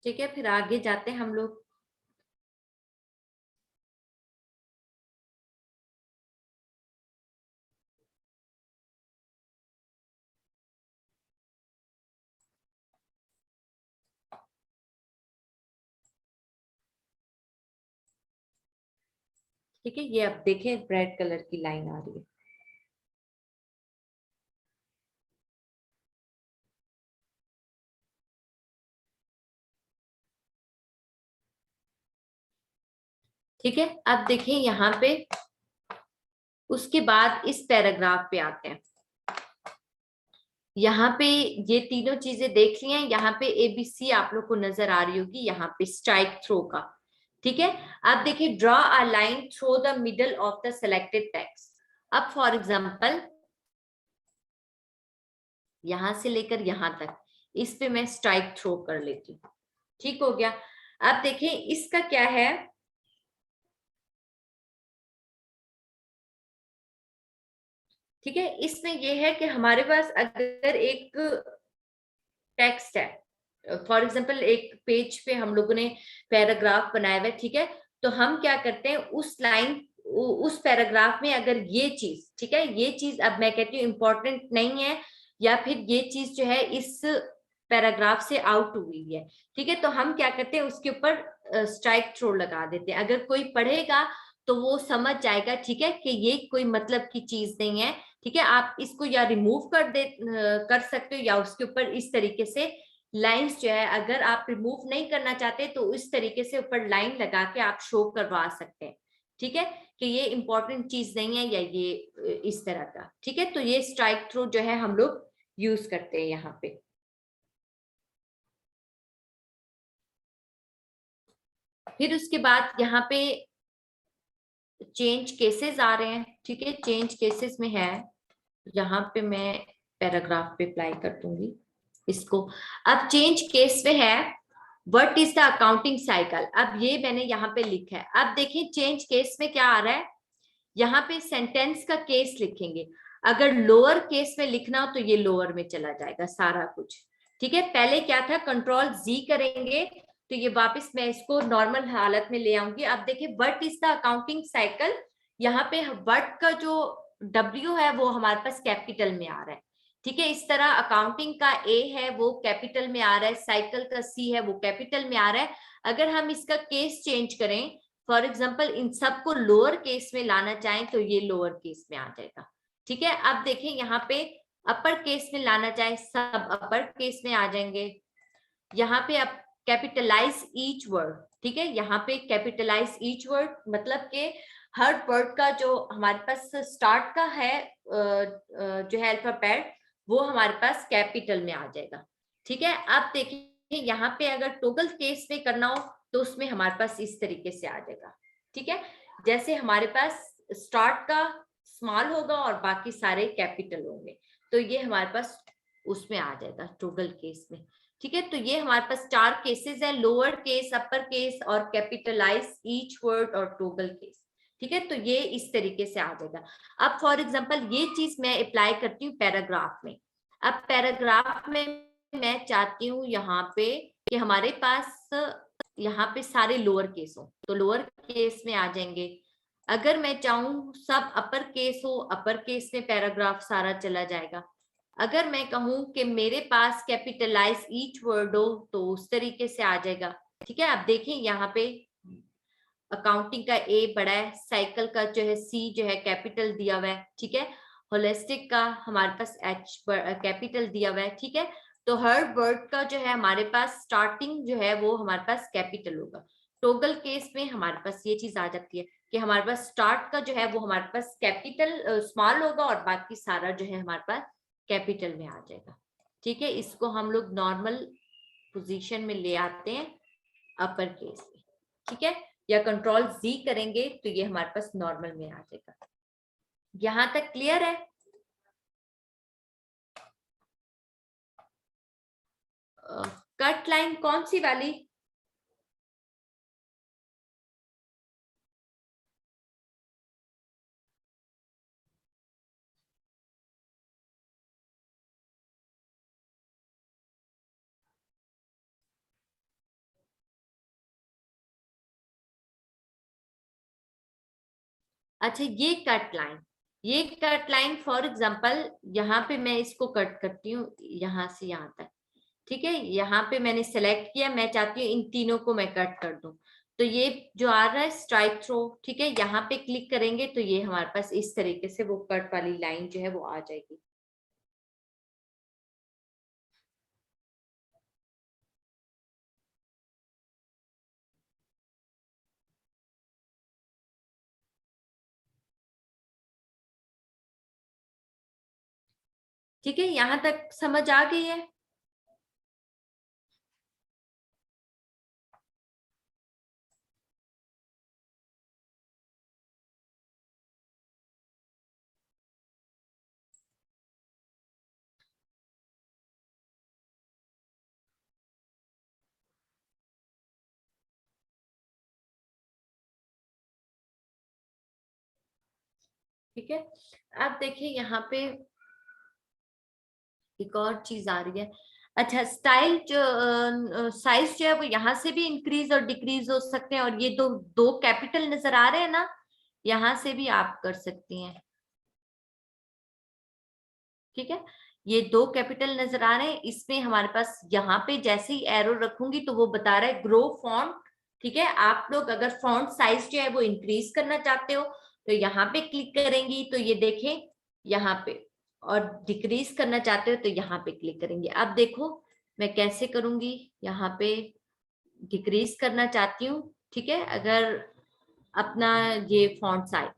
ठीक है, फिर आगे जाते हैं हम लोग। ठीक है, ये अब देखें रेड कलर की लाइन आ रही है। ठीक है, अब देखें यहाँ पे, उसके बाद इस पैराग्राफ पे आते हैं। यहाँ पे ये तीनों चीजें देख ली हैं, यहाँ पे एबीसी आप लोग को नजर आ रही होगी, यहाँ पे स्ट्राइक थ्रो का। ठीक है, अब देखिए, draw a line through the middle of the selected text. अब फॉर एग्जांपल यहां से लेकर यहां तक, इस पे मैं स्ट्राइक थ्रो कर लेती हूँ। ठीक हो गया। अब देखिए इसका क्या है, ठीक है, इसमें यह है कि हमारे पास अगर एक टेक्स्ट है, फॉर एग्जांपल एक पेज पे हम लोगों ने पैराग्राफ बनाया हुआ है, ठीक है, तो हम क्या करते हैं, उस लाइन उस पैराग्राफ में अगर ये चीज, ठीक है, ये चीज अब मैं कहती हूँ इंपॉर्टेंट नहीं है, या फिर ये चीज जो है इस पैराग्राफ से आउट हुई है, ठीक है, तो हम क्या करते हैं, उसके ऊपर स्ट्राइक थ्रो लगा देते हैं। अगर कोई पढ़ेगा तो वो समझ जाएगा, ठीक है, कि ये कोई मतलब की चीज नहीं है। ठीक है, आप इसको या रिमूव कर सकते हो, या उसके ऊपर इस तरीके से लाइंस जो है, अगर आप रिमूव नहीं करना चाहते तो इस तरीके से ऊपर लाइन लगा के आप शो करवा सकते हैं। ठीक है, कि ये इंपॉर्टेंट चीज नहीं है, या ये इस तरह का। ठीक है, तो ये स्ट्राइक थ्रू जो है हम लोग यूज करते हैं यहाँ पे। फिर उसके बाद यहाँ पे चेंज केसेस आ रहे हैं। ठीक है, चेंज केसेस में है, यहाँ पे मैं पैराग्राफ पे अप्लाई कर दूंगी इसको। अब चेंज केस में है, what is the accounting cycle. अब ये मैंने यहाँ पे लिखा है। अब देखिए चेंज केस में क्या आ रहा है, यहाँ पे सेंटेंस का केस लिखेंगे। अगर लोअर केस में लिखना हो तो ये लोअर में चला जाएगा सारा कुछ। ठीक है, पहले क्या था, कंट्रोल जी करेंगे तो ये वापस मैं इसको नॉर्मल हालत में ले आऊंगी। अब देखिए what is the accounting cycle, यहाँ पे व्हाट का जो W है वो हमारे पास कैपिटल में आ रहा है। ठीक है, इस तरह अकाउंटिंग का A है वो कैपिटल में आ रहा है, साइकिल का C है वो कैपिटल में आ रहा है। अगर हम इसका केस चेंज करें, फॉर एग्जाम्पल इन सबको लोअर केस में लाना चाहें तो ये लोअर केस में आ जाएगा। ठीक है, अब देखें यहाँ पे अपर केस में लाना चाहे, सब अपर केस में आ जाएंगे। यहाँ पे अब कैपिटलाइज ईच वर्ड। ठीक है, यहाँ पे कैपिटलाइज ईच वर्ड मतलब के हर वर्ड का जो हमारे पास स्टार्ट का है जो है अल्फाबेट, वो हमारे पास कैपिटल में आ जाएगा। ठीक है, अब देखिए यहाँ पे अगर टोगल केस में करना हो तो उसमें हमारे पास इस तरीके से आ जाएगा। ठीक है, जैसे हमारे पास स्टार्ट का स्मॉल होगा और बाकी सारे कैपिटल होंगे, तो ये हमारे पास उसमें आ जाएगा टोगल केस में। ठीक है, तो ये हमारे पास 4 केसेस है, लोअर केस, अपर केस और कैपिटलाइज ईच वर्ड और टोगल केस। ठीक है, तो ये इस तरीके से आ जाएगा। अब फॉर एग्जांपल ये चीज मैं अप्लाई करती हूँ पैराग्राफ में। अब पैराग्राफ में मैं चाहती हूँ यहाँ पे कि हमारे पास यहाँ पे सारे लोअर केस हो, तो लोअर केस में आ जाएंगे। अगर मैं चाहूँ सब अपर केस हो, अपर केस में पैराग्राफ सारा चला जाएगा। अगर मैं कहूँ कि मेरे पास कैपिटलाइज ईच वर्ड हो तो उस तरीके से आ जाएगा। ठीक है, अब देखें यहाँ पे अकाउंटिंग का A बड़ा है, साइकिल का जो है C जो है कैपिटल दिया हुआ है। ठीक है, होलिस्टिक का हमारे पास H कैपिटल दिया हुआ है। ठीक है, तो हर वर्ड का जो है हमारे पास स्टार्टिंग जो है वो हमारे पास कैपिटल होगा। टोगल केस में हमारे पास ये चीज आ जाती है कि हमारे पास स्टार्ट का जो है वो हमारे पास कैपिटल स्मॉल होगा और बाकी सारा जो है हमारे पास कैपिटल में आ जाएगा। ठीक है, इसको हम लोग नॉर्मल पोजीशन में ले आते हैं अपर केस में। ठीक है, या कंट्रोल Z करेंगे तो ये हमारे पास नॉर्मल में आ जाएगा। यहां तक क्लियर है? कट लाइन कौन सी वाली? अच्छा, ये कट लाइन फॉर एग्जांपल यहाँ पे मैं इसको कट करती हूँ यहाँ से यहाँ तक। ठीक है, यहाँ पे मैंने सेलेक्ट किया, मैं चाहती हूँ इन तीनों को मैं कट कर दूं, तो ये जो आ रहा है स्ट्राइक थ्रो, ठीक है, यहाँ पे क्लिक करेंगे तो ये हमारे पास इस तरीके से वो कट वाली लाइन जो है वो आ जाएगी। ठीक है, यहाँ तक समझ आ गई है? ठीक है, अब देखिए यहाँ पे एक और चीज आ रही है। अच्छा, स्टाइल जो साइज जो है वो यहाँ से भी इंक्रीज और डिक्रीज हो सकते हैं, और ये दो दो कैपिटल नजर आ रहे हैं ना, यहाँ से भी आप कर सकती हैं। ठीक है, ये दो कैपिटल नजर आ रहे हैं, इसमें हमारे पास यहाँ पे जैसे ही एरो रखूंगी तो वो बता रहा है ग्रो फॉन्ट। ठीक है, आप लोग अगर फॉन्ट साइज जो है वो इंक्रीज करना चाहते हो तो यहाँ पे क्लिक करेंगी तो ये देखें यहाँ पे, और डिक्रीज करना चाहते हो तो यहाँ पे क्लिक करेंगे। अब देखो मैं कैसे करूंगी, यहाँ पे डिक्रीज करना चाहती हूँ, ठीक है, अगर अपना ये फॉन्ट साइज,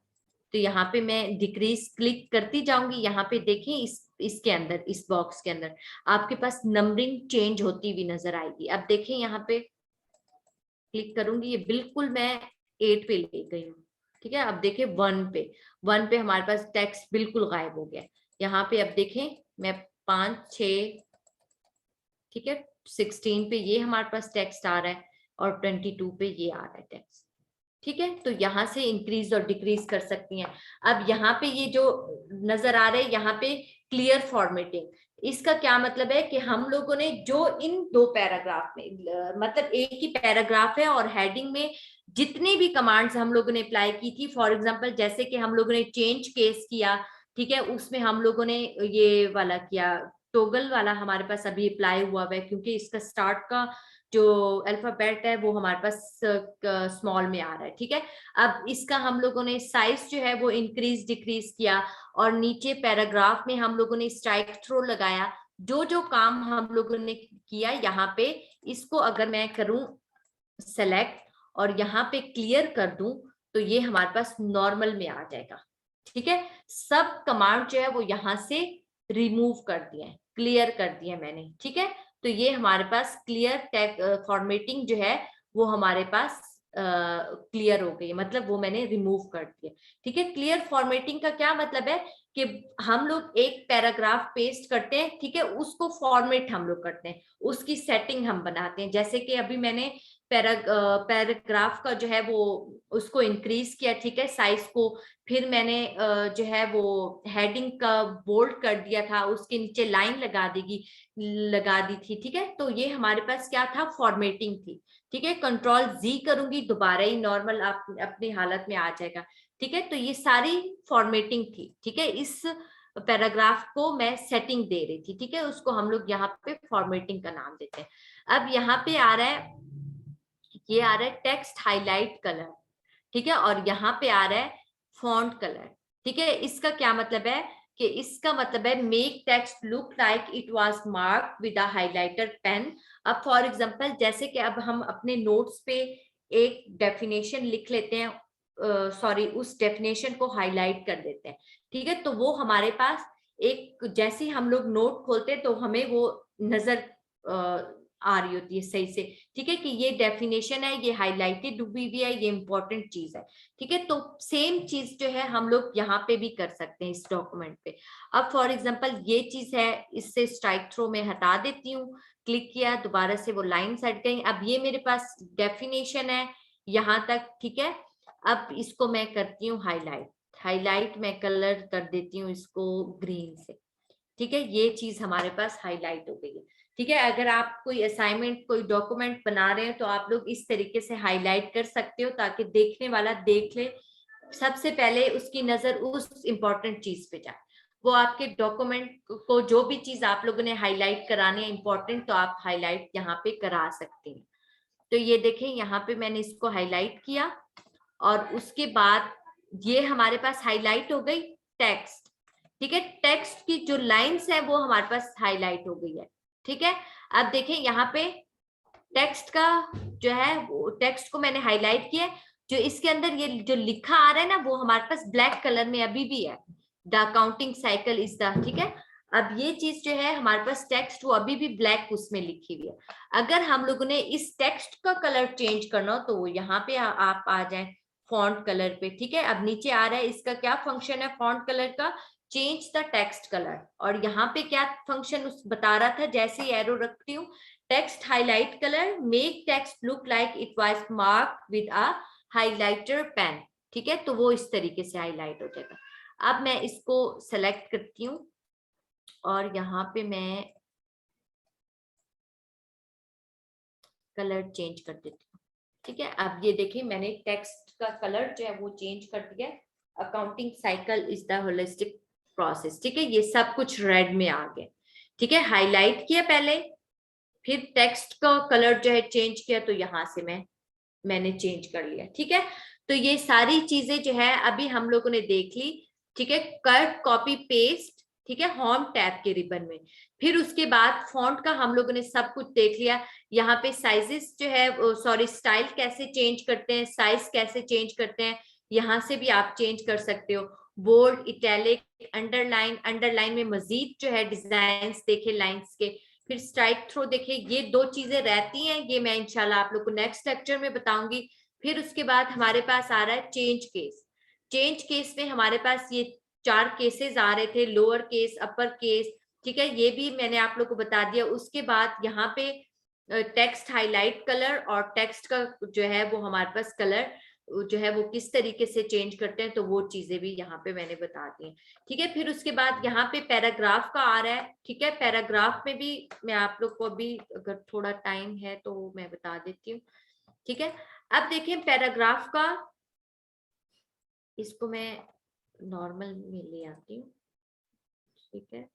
तो यहाँ पे मैं डिक्रीज क्लिक करती जाऊंगी। यहाँ पे देखें इसके अंदर, इस बॉक्स के अंदर आपके पास नंबरिंग चेंज होती हुई नजर आएगी। अब देखें यहाँ पे क्लिक करूंगी, ये बिल्कुल मैं 8 पे ले गई हूँ। ठीक है, अब देखें 1 पे हमारे पास टेक्स्ट बिल्कुल गायब हो गया। यहाँ पे अब देखें मैं 5, 6, ठीक है, 16 पे ये हमारे पास टेक्स्ट आ रहा है, और 22 पे ये आ रहा है टेक्स्ट। ठीक है, तो यहाँ से इंक्रीज और डिक्रीज कर सकती हैं। अब यहाँ पे ये जो नजर आ रहे हैं यहाँ पे क्लियर फॉर्मेटिंग, इसका क्या मतलब है कि हम लोगों ने जो इन दो पैराग्राफ में मतलब एक ही पैराग्राफ है और हेडिंग में जितनी भी कमांड्स हम लोगों ने अप्लाई की थी, फॉर एग्जांपल जैसे कि हम लोगों ने चेंज केस किया, ठीक है, उसमें हम लोगों ने ये वाला किया, टोगल वाला हमारे पास अभी अप्लाई हुआ है क्योंकि इसका स्टार्ट का जो अल्फाबेट है वो हमारे पास स्मॉल में आ रहा है। ठीक है, अब इसका हम लोगों ने साइज जो है वो इंक्रीज डिक्रीज किया, और नीचे पैराग्राफ में हम लोगों ने स्ट्राइक थ्रो लगाया। जो जो काम हम लोगों ने किया यहाँ पे, इसको अगर मैं करूं सेलेक्ट और यहाँ पे क्लियर कर दूं तो ये हमारे पास नॉर्मल में आ जाएगा। ठीक है, सब कमांड जो है वो यहाँ से रिमूव कर दिए हैं, क्लियर कर दिए मैंने। ठीक है, तो ये हमारे पास क्लियर टैग फॉर्मेटिंग जो है वो हमारे पास क्लियर हो गई, मतलब वो मैंने रिमूव कर दिया। ठीक है, क्लियर फॉर्मेटिंग का क्या मतलब है कि हम लोग एक पैराग्राफ पेस्ट करते हैं, ठीक है, उसको फॉर्मेट हम लोग करते हैं, उसकी सेटिंग हम बनाते हैं। जैसे कि अभी मैंने पैराग्राफ का जो है वो उसको इंक्रीज किया, ठीक है, साइज को, फिर मैंने जो है वो हेडिंग का बोल्ड कर दिया था, उसके नीचे लाइन लगा दी थी। ठीक है, तो ये हमारे पास क्या था, फॉर्मेटिंग थी। ठीक है, कंट्रोल जी करूंगी, दोबारा ही नॉर्मल आप अपनी हालत में आ जाएगा। ठीक है, तो ये सारी फॉर्मेटिंग थी। ठीक है, इस पैराग्राफ को मैं सेटिंग दे रही थी। ठीक है, उसको हम लोग यहाँ पे फॉर्मेटिंग का नाम देते हैं। अब यहाँ पे आ रहा है, ये आ रहा है टेक्स्ट हाईलाइट कलर। ठीक है, और यहाँ पे आ रहा है फॉन्ट कलर। ठीक है, इसका क्या मतलब है कि इसका मतलब है make text look like it was marked with a highlighter pen. अब फॉर एग्जांपल जैसे कि अब हम अपने नोट्स पे एक डेफिनेशन लिख लेते हैं, सॉरी उस डेफिनेशन को हाईलाइट कर देते हैं। ठीक है, तो वो हमारे पास एक, जैसे ही हम लोग नोट खोलते हैं तो हमें वो नजर आ रही होती है सही से। ठीक है, कि ये डेफिनेशन है, ये हाईलाइटेड हुई है, ये इंपॉर्टेंट चीज है। ठीक है, तो सेम चीज जो है हम लोग यहाँ पे भी कर सकते हैं इस डॉक्यूमेंट पे। अब फॉर एग्जांपल ये चीज है, इससे स्ट्राइक थ्रो में हटा देती हूँ, क्लिक किया, दोबारा से वो लाइन हट गई। अब ये मेरे पास डेफिनेशन है यहाँ तक। ठीक है, अब इसको मैं करती हूँ हाईलाइट, हाईलाइट मैं कलर कर देती हूँ इसको ग्रीन से। ठीक है, ये चीज हमारे पास हाईलाइट हो गई है। ठीक है, अगर आप कोई असाइनमेंट कोई डॉक्यूमेंट बना रहे हैं तो आप लोग इस तरीके से हाईलाइट कर सकते हो ताकि देखने वाला देख ले, सबसे पहले उसकी नजर उस इंपॉर्टेंट चीज पे जाए। वो आपके डॉक्यूमेंट को जो भी चीज आप लोगों ने हाईलाइट करानी है इंपॉर्टेंट, तो आप हाईलाइट यहाँ पे करा सकते हैं। तो ये देखें यहाँ पे मैंने इसको हाईलाइट किया और उसके बाद ये हमारे पास हाईलाइट हो गई टेक्स्ट। ठीक है, टेक्स्ट की जो लाइंस है वो हमारे पास हाईलाइट हो गई है। ठीक है, अब देखें यहाँ पे टेक्स्ट का जो है वो टेक्स्ट को मैंने हाईलाइट किया, जो इसके अंदर ये जो लिखा आ रहा है ना वो हमारे पास ब्लैक कलर में अभी भी है, the counting cycle is the. ठीक है, अब ये चीज जो है हमारे पास टेक्स्ट वो अभी भी ब्लैक उसमें लिखी हुई है। अगर हम लोगों ने इस टेक्स्ट का कलर चेंज करना हो तो यहाँ पे आप आ जाए फॉन्ट कलर पे। ठीक है, अब नीचे आ रहा है इसका क्या फंक्शन है फॉन्ट कलर का, चेंज द टेक्स्ट कलर। और यहाँ पे क्या फंक्शन उस बता रहा था, जैसे ही एरो रखती हूँ, text highlight colour make text look like it was marked with a highlighter pen. ठीक है, तो वो इस तरीके से हाईलाइट हो जाएगा। अब मैं इसको सेलेक्ट करती हूँ और यहाँ पे मैं कलर चेंज कर देती हूँ। ठीक है, अब ये देखिए मैंने टेक्स्ट का कलर जो है वो चेंज कर दिया। Accounting cycle is the holistic process. ठीक है, ये सब कुछ रेड में आ गया। ठीक है, हाईलाइट किया पहले, फिर टेक्स्ट का कलर जो है चेंज किया, तो यहां से मैंने चेंज कर लिया। ठीक है, तो ये सारी चीजें जो है अभी हम लोगों ने देख ली। ठीक है, कट कॉपी पेस्ट। ठीक है, होम टैब के रिबन में। फिर उसके बाद फॉन्ट का हम लोगों ने सब कुछ देख लिया। यहाँ पे साइजेस जो है सॉरी स्टाइल कैसे चेंज करते हैं, साइज कैसे चेंज करते हैं, यहाँ से भी आप चेंज कर सकते हो। बोल्ड, इटैलिक, अंडरलाइन, अंडरलाइन में मजीद जो है डिजाइन देखे लाइंस के। फिर स्ट्राइक थ्रो देखिए, ये दो चीजें रहती हैं, ये मैं इंशाल्लाह आप लोग को नेक्स्ट लेक्चर में बताऊंगी। फिर उसके बाद हमारे पास आ रहा है चेंज केस। चेंज केस में हमारे पास ये 4 केसेस आ रहे थे, लोअर केस, अपर केस। ठीक है, ये भी मैंने आप लोग को बता दिया। उसके बाद यहाँ पे टेक्स्ट हाईलाइट कलर और टेक्स्ट का जो है वो हमारे पास कलर जो है वो किस तरीके से चेंज करते हैं, तो वो चीजें भी यहाँ पे मैंने बता दी। ठीक है, फिर उसके बाद यहाँ पे पैराग्राफ का आ रहा है। ठीक है, पैराग्राफ में भी मैं आप लोग को अभी अगर थोड़ा टाइम है तो मैं बता देती हूँ। ठीक है, अब देखें पैराग्राफ का, इसको मैं नॉर्मल में ले आती हूँ। ठीक है,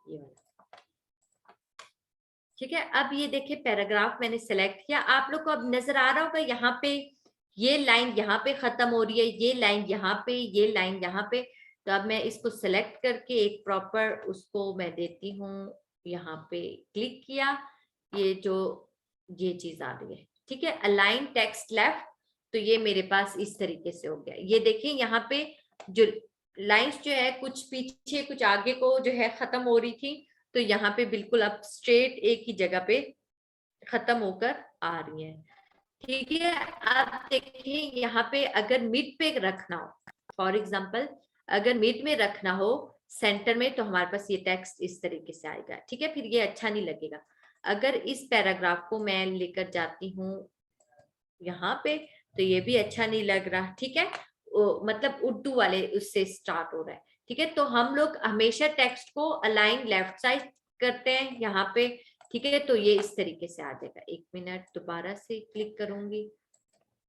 ये वाला। ठीक है, अब ये देखिए पैराग्राफ मैंने सेलेक्ट किया, आप लोग को अब नजर आ रहा होगा यहाँ पे ये लाइन यहाँ पे खत्म हो रही है, ये लाइन यहाँ पे, ये लाइन यहाँ पे। तो अब मैं इसको सेलेक्ट करके एक प्रॉपर उसको मैं देती हूँ, यहाँ पे क्लिक किया, ये जो ये चीज आ रही है। ठीक है, अलाइन टेक्स्ट लेफ्ट, तो ये मेरे पास इस तरीके से हो गया। ये देखिए यहाँ पे जो लाइंस जो है कुछ पीछे कुछ आगे को जो है खत्म हो रही थी, तो यहाँ पे बिल्कुल अब स्ट्रेट एक ही जगह पे खत्म होकर आ रही है। ठीक है, अब देखिए यहाँ पे अगर मिड पे रखना हो, फॉर एग्जाम्पल अगर मिड में रखना हो सेंटर में, तो हमारे पास ये टेक्स्ट इस तरीके से आएगा। ठीक है, फिर ये अच्छा नहीं लगेगा। अगर इस पैराग्राफ को मैं लेकर जाती हूँ यहाँ पे, तो ये भी अच्छा नहीं लग रहा। ठीक है, मतलब उर्दू वाले उससे स्टार्ट हो रहा है। ठीक है, तो हम लोग हमेशा टेक्स्ट को अलाइन लेफ्ट साइड करते हैं यहाँ पे। ठीक है, तो ये इस तरीके से आ जाएगा। एक मिनट, दोबारा से क्लिक करूंगी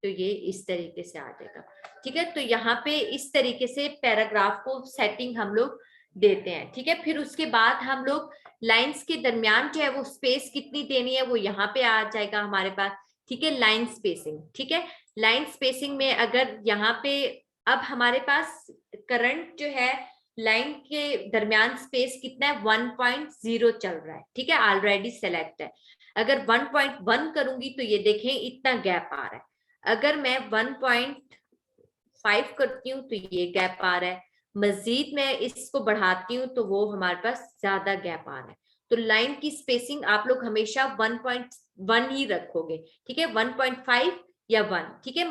तो ये इस तरीके से आ जाएगा। ठीक है, तो यहाँ पे इस तरीके से पैराग्राफ को सेटिंग हम लोग देते हैं। ठीक है, फिर उसके बाद हम लोग लाइंस के दरमियान जो है वो स्पेस कितनी देनी है वो यहाँ पे आ जाएगा हमारे पास। ठीक है, लाइन स्पेसिंग। ठीक है, लाइन स्पेसिंग में अगर यहाँ पे अब हमारे पास करंट जो है लाइन के दरमियान स्पेस कितना है, 1.0 चल रहा है। ठीक है, ऑलरेडी सेलेक्ट है। अगर 1.1 करूंगी तो ये देखें इतना गैप आ रहा है। अगर मैं 1.5 करती हूँ तो ये गैप आ रहा है। मजीद मैं इसको बढ़ाती हूँ तो वो हमारे पास ज्यादा गैप आ रहा है। तो लाइन की स्पेसिंग आप लोग हमेशा 1.1 ही रखोगे। ठीक है, 1.5 या 1। ठीक है,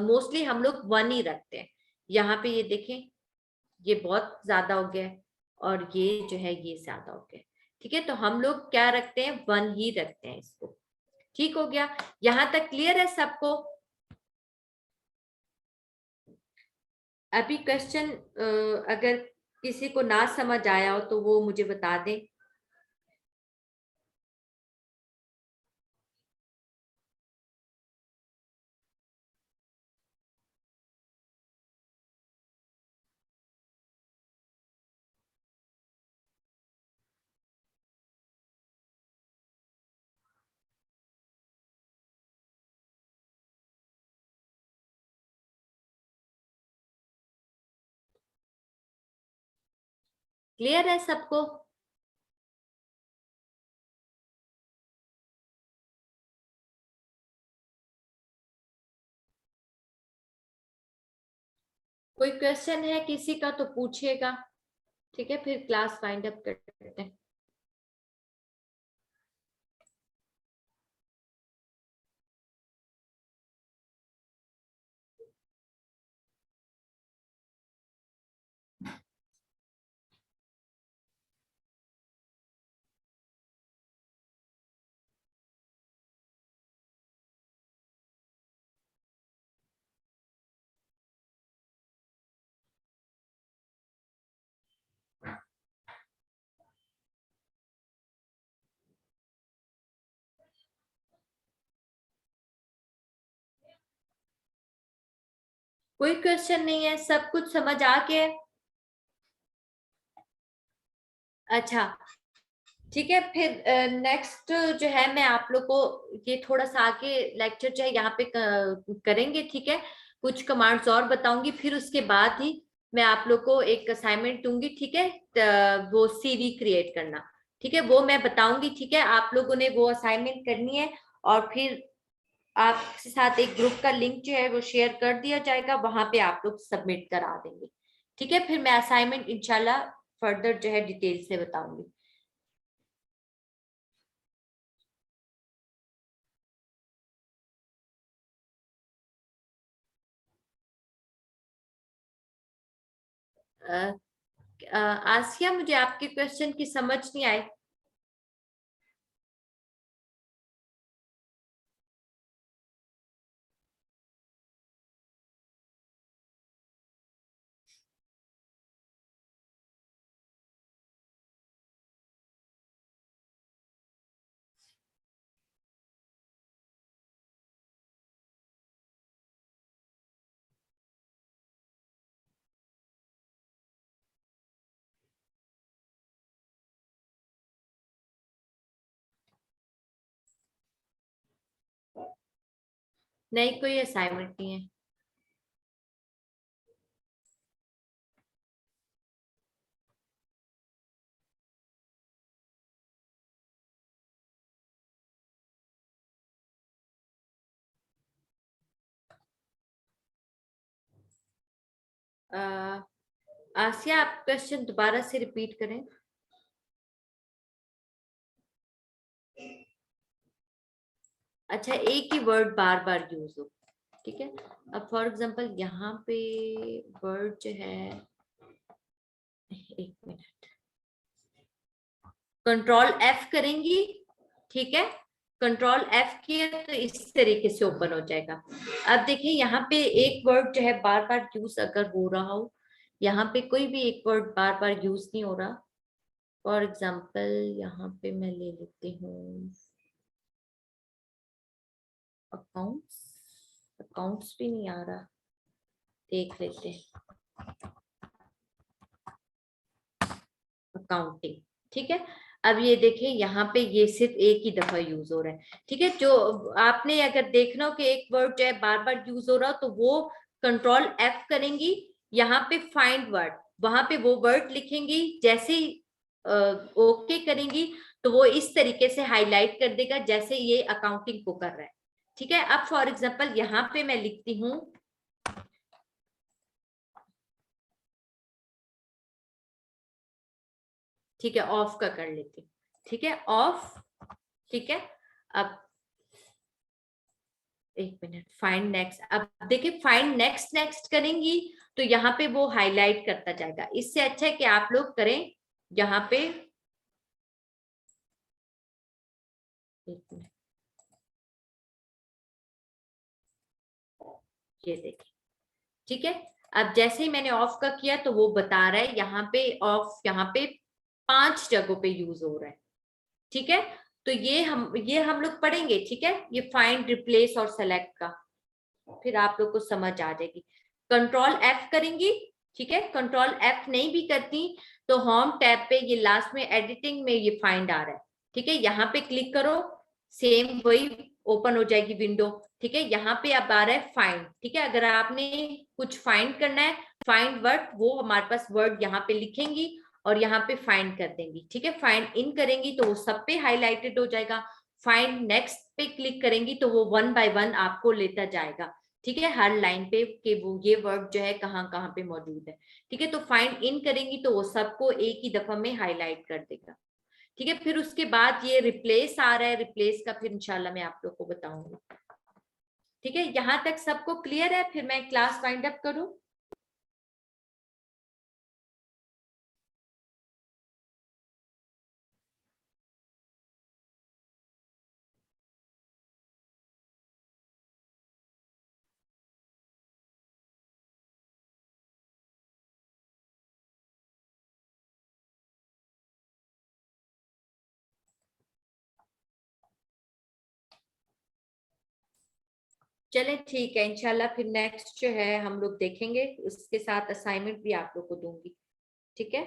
मोस्टली हम लोग 1 ही रखते हैं। यहाँ पे ये देखें ये बहुत ज्यादा हो गया है और ये जो है ये ज्यादा हो गया। ठीक है, तो हम लोग क्या रखते हैं, 1 ही रखते हैं इसको। ठीक हो गया, यहाँ तक क्लियर है सबको? अभी क्वेश्चन अगर किसी को ना समझ आया हो तो वो मुझे बता दें। क्लियर है सबको? कोई क्वेश्चन है किसी का तो पूछिएगा, ठीक है, फिर क्लास वाइंड अप करते हैं। कोई क्वेश्चन नहीं है, सब कुछ समझ आ गया? अच्छा, ठीक है, फिर नेक्स्ट जो है मैं आप लोग को ये थोड़ा सा आगे लेक्चर जो है यहाँ पे करेंगे, ठीक है। कुछ कमांड्स और बताऊंगी, फिर उसके बाद ही मैं आप लोग को एक असाइनमेंट दूंगी, ठीक है। वो सीवी क्रिएट करना, ठीक है, वो मैं बताऊंगी, ठीक है। आप लोगों ने वो असाइनमेंट करनी है, और फिर आपके साथ एक ग्रुप का लिंक जो है वो शेयर कर दिया जाएगा, वहां पे आप लोग सबमिट करा देंगे, ठीक है। फिर मैं असाइनमेंट इंशाल्लाह फर्दर जो है डिटेल से बताऊंगी। आसिया, मुझे आपके क्वेश्चन की समझ नहीं आई। नहीं, कोई असाइनमेंट नहीं है। आसिया, आप क्वेश्चन दोबारा से रिपीट करें। अच्छा, एक ही वर्ड बार बार यूज हो, ठीक है। अब फॉर एग्जांपल यहाँ पे वर्ड जो है, एक मिनट, कंट्रोल एफ करेंगी, ठीक है। कंट्रोल एफ किया तो इस तरीके से ओपन हो जाएगा। अब देखिए यहाँ पे एक वर्ड जो है बार बार यूज अगर हो रहा हो, यहाँ पे कोई भी एक वर्ड बार बार यूज नहीं हो रहा। फॉर एग्जाम्पल यहाँ पे मैं ले लेती हूँ अकाउंट्स। अकाउंट्स भी नहीं आ रहा, देख लेते हैं अकाउंटिंग, ठीक है। अब ये देखिए यहाँ पे ये सिर्फ एक ही दफा यूज हो रहा है, ठीक है। जो आपने अगर देखना हो कि एक वर्ड जो है बार बार यूज हो रहा, तो वो कंट्रोल एफ करेंगी, यहाँ पे फाइंड वर्ड, वहां पे वो वर्ड लिखेंगी, जैसे ही ओके करेंगी तो वो इस तरीके से हाईलाइट कर देगा जैसे ये अकाउंटिंग को कर रहा है, ठीक है। अब फॉर एग्जाम्पल यहाँ पे मैं लिखती हूँ, ठीक है, ऑफ का कर लेती हूँ, ठीक है, ऑफ, ठीक है। अब एक मिनट, फाइंड नेक्स्ट, अब देखिए फाइंड नेक्स्ट नेक्स्ट करेंगी तो यहाँ पे वो हाईलाइट करता जाएगा। इससे अच्छा है कि आप लोग करें यहाँ पे, एक मिनट, ये देखिए, ठीक है। अब जैसे ही मैंने ऑफ का किया तो वो बता रहा है यहाँ पे ऑफ, यहाँ पे 5 जगहों पे यूज हो रहा है, ठीक है। तो ये हम लोग पढ़ेंगे, ठीक है, ये फाइंड, रिप्लेस और सेलेक्ट का, फिर आप लोग को समझ आ जाएगी। कंट्रोल एफ करेंगी, ठीक है। कंट्रोल एफ नहीं भी करती तो होम टैब पे ये लास्ट में एडिटिंग में ये फाइंड आ रहा है, ठीक है, यहाँ पे क्लिक करो, सेम वही ओपन हो जाएगी विंडो, ठीक है। यहाँ पे अब आ रहा है फाइंड, ठीक है। अगर आपने कुछ फाइंड करना है, फाइंड वर्ड, वो हमारे पास वर्ड यहाँ पे लिखेंगी और यहाँ पे फाइंड कर देंगी। ठीक है, फाइंड इन करेंगी तो वो सब पे हाईलाइटेड हो जाएगा। फाइंड नेक्स्ट पे क्लिक करेंगी तो वो वन बाय वन आपको लेता जाएगा। ठीक है, हर लाइन पे कि वो ये वर्ड जो है कहाँ कहाँ पे मौजूद है। ठीक है, तो फाइंड इन करेंगी तो वो सबको एक ही दफा में हाईलाइट कर देगा। ठीक है, फिर उसके बाद ये रिप्लेस आ रहा है, रिप्लेस का फिर इंशाल्लाह मैं आप लोग को बताऊंगी। ठीक है, यहां तक सबको क्लियर है? फिर मैं क्लास वाइंड अप करूं? चले ठीक है, इंशाल्लाह फिर नेक्स्ट जो है हम लोग देखेंगे, उसके साथ असाइनमेंट भी आप लोग को दूंगी। ठीक है,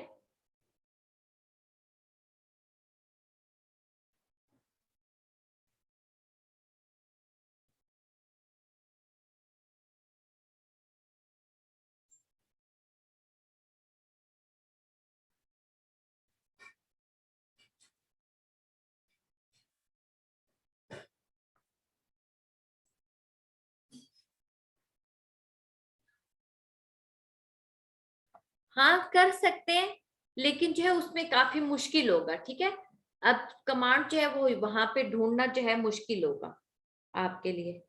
हाँ कर सकते हैं, लेकिन जो है उसमें काफी मुश्किल होगा। ठीक है, अब कमांड जो है वो वहां पे ढूंढना जो है मुश्किल होगा आपके लिए।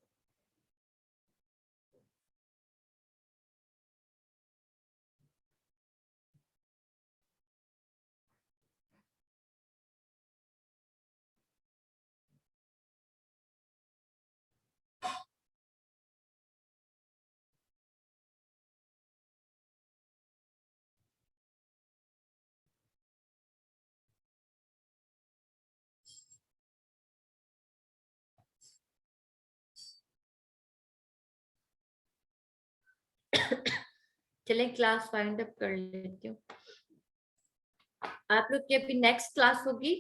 चलें क्लास वाइंड अप कर लेती हूँ। आप लोग की अभी नेक्स्ट क्लास होगी।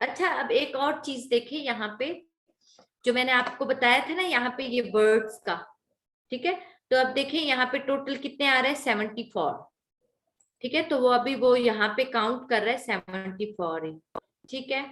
अच्छा, अब एक और चीज देखें यहाँ पे, जो मैंने आपको बताया था ना यहाँ पे ये वर्ड्स का। ठीक है, तो अब देखें यहाँ पे टोटल कितने आ रहे हैं, 74। ठीक है, तो वो अभी वो यहाँ पे काउंट कर रहा है 74 है। ठीक है,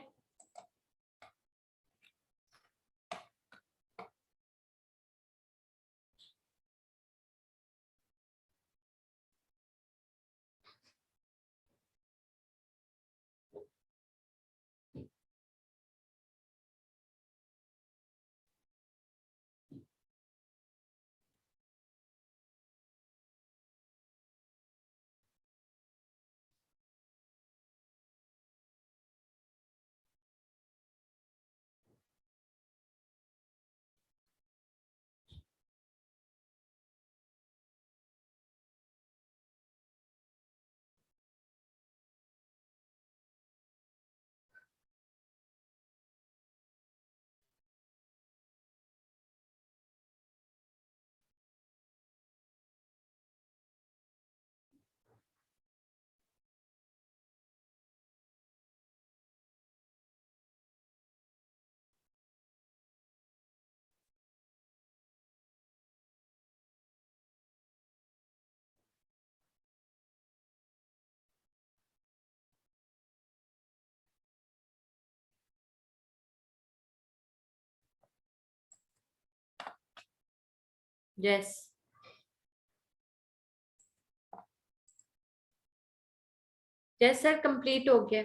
यस यस सर, कंप्लीट हो गया।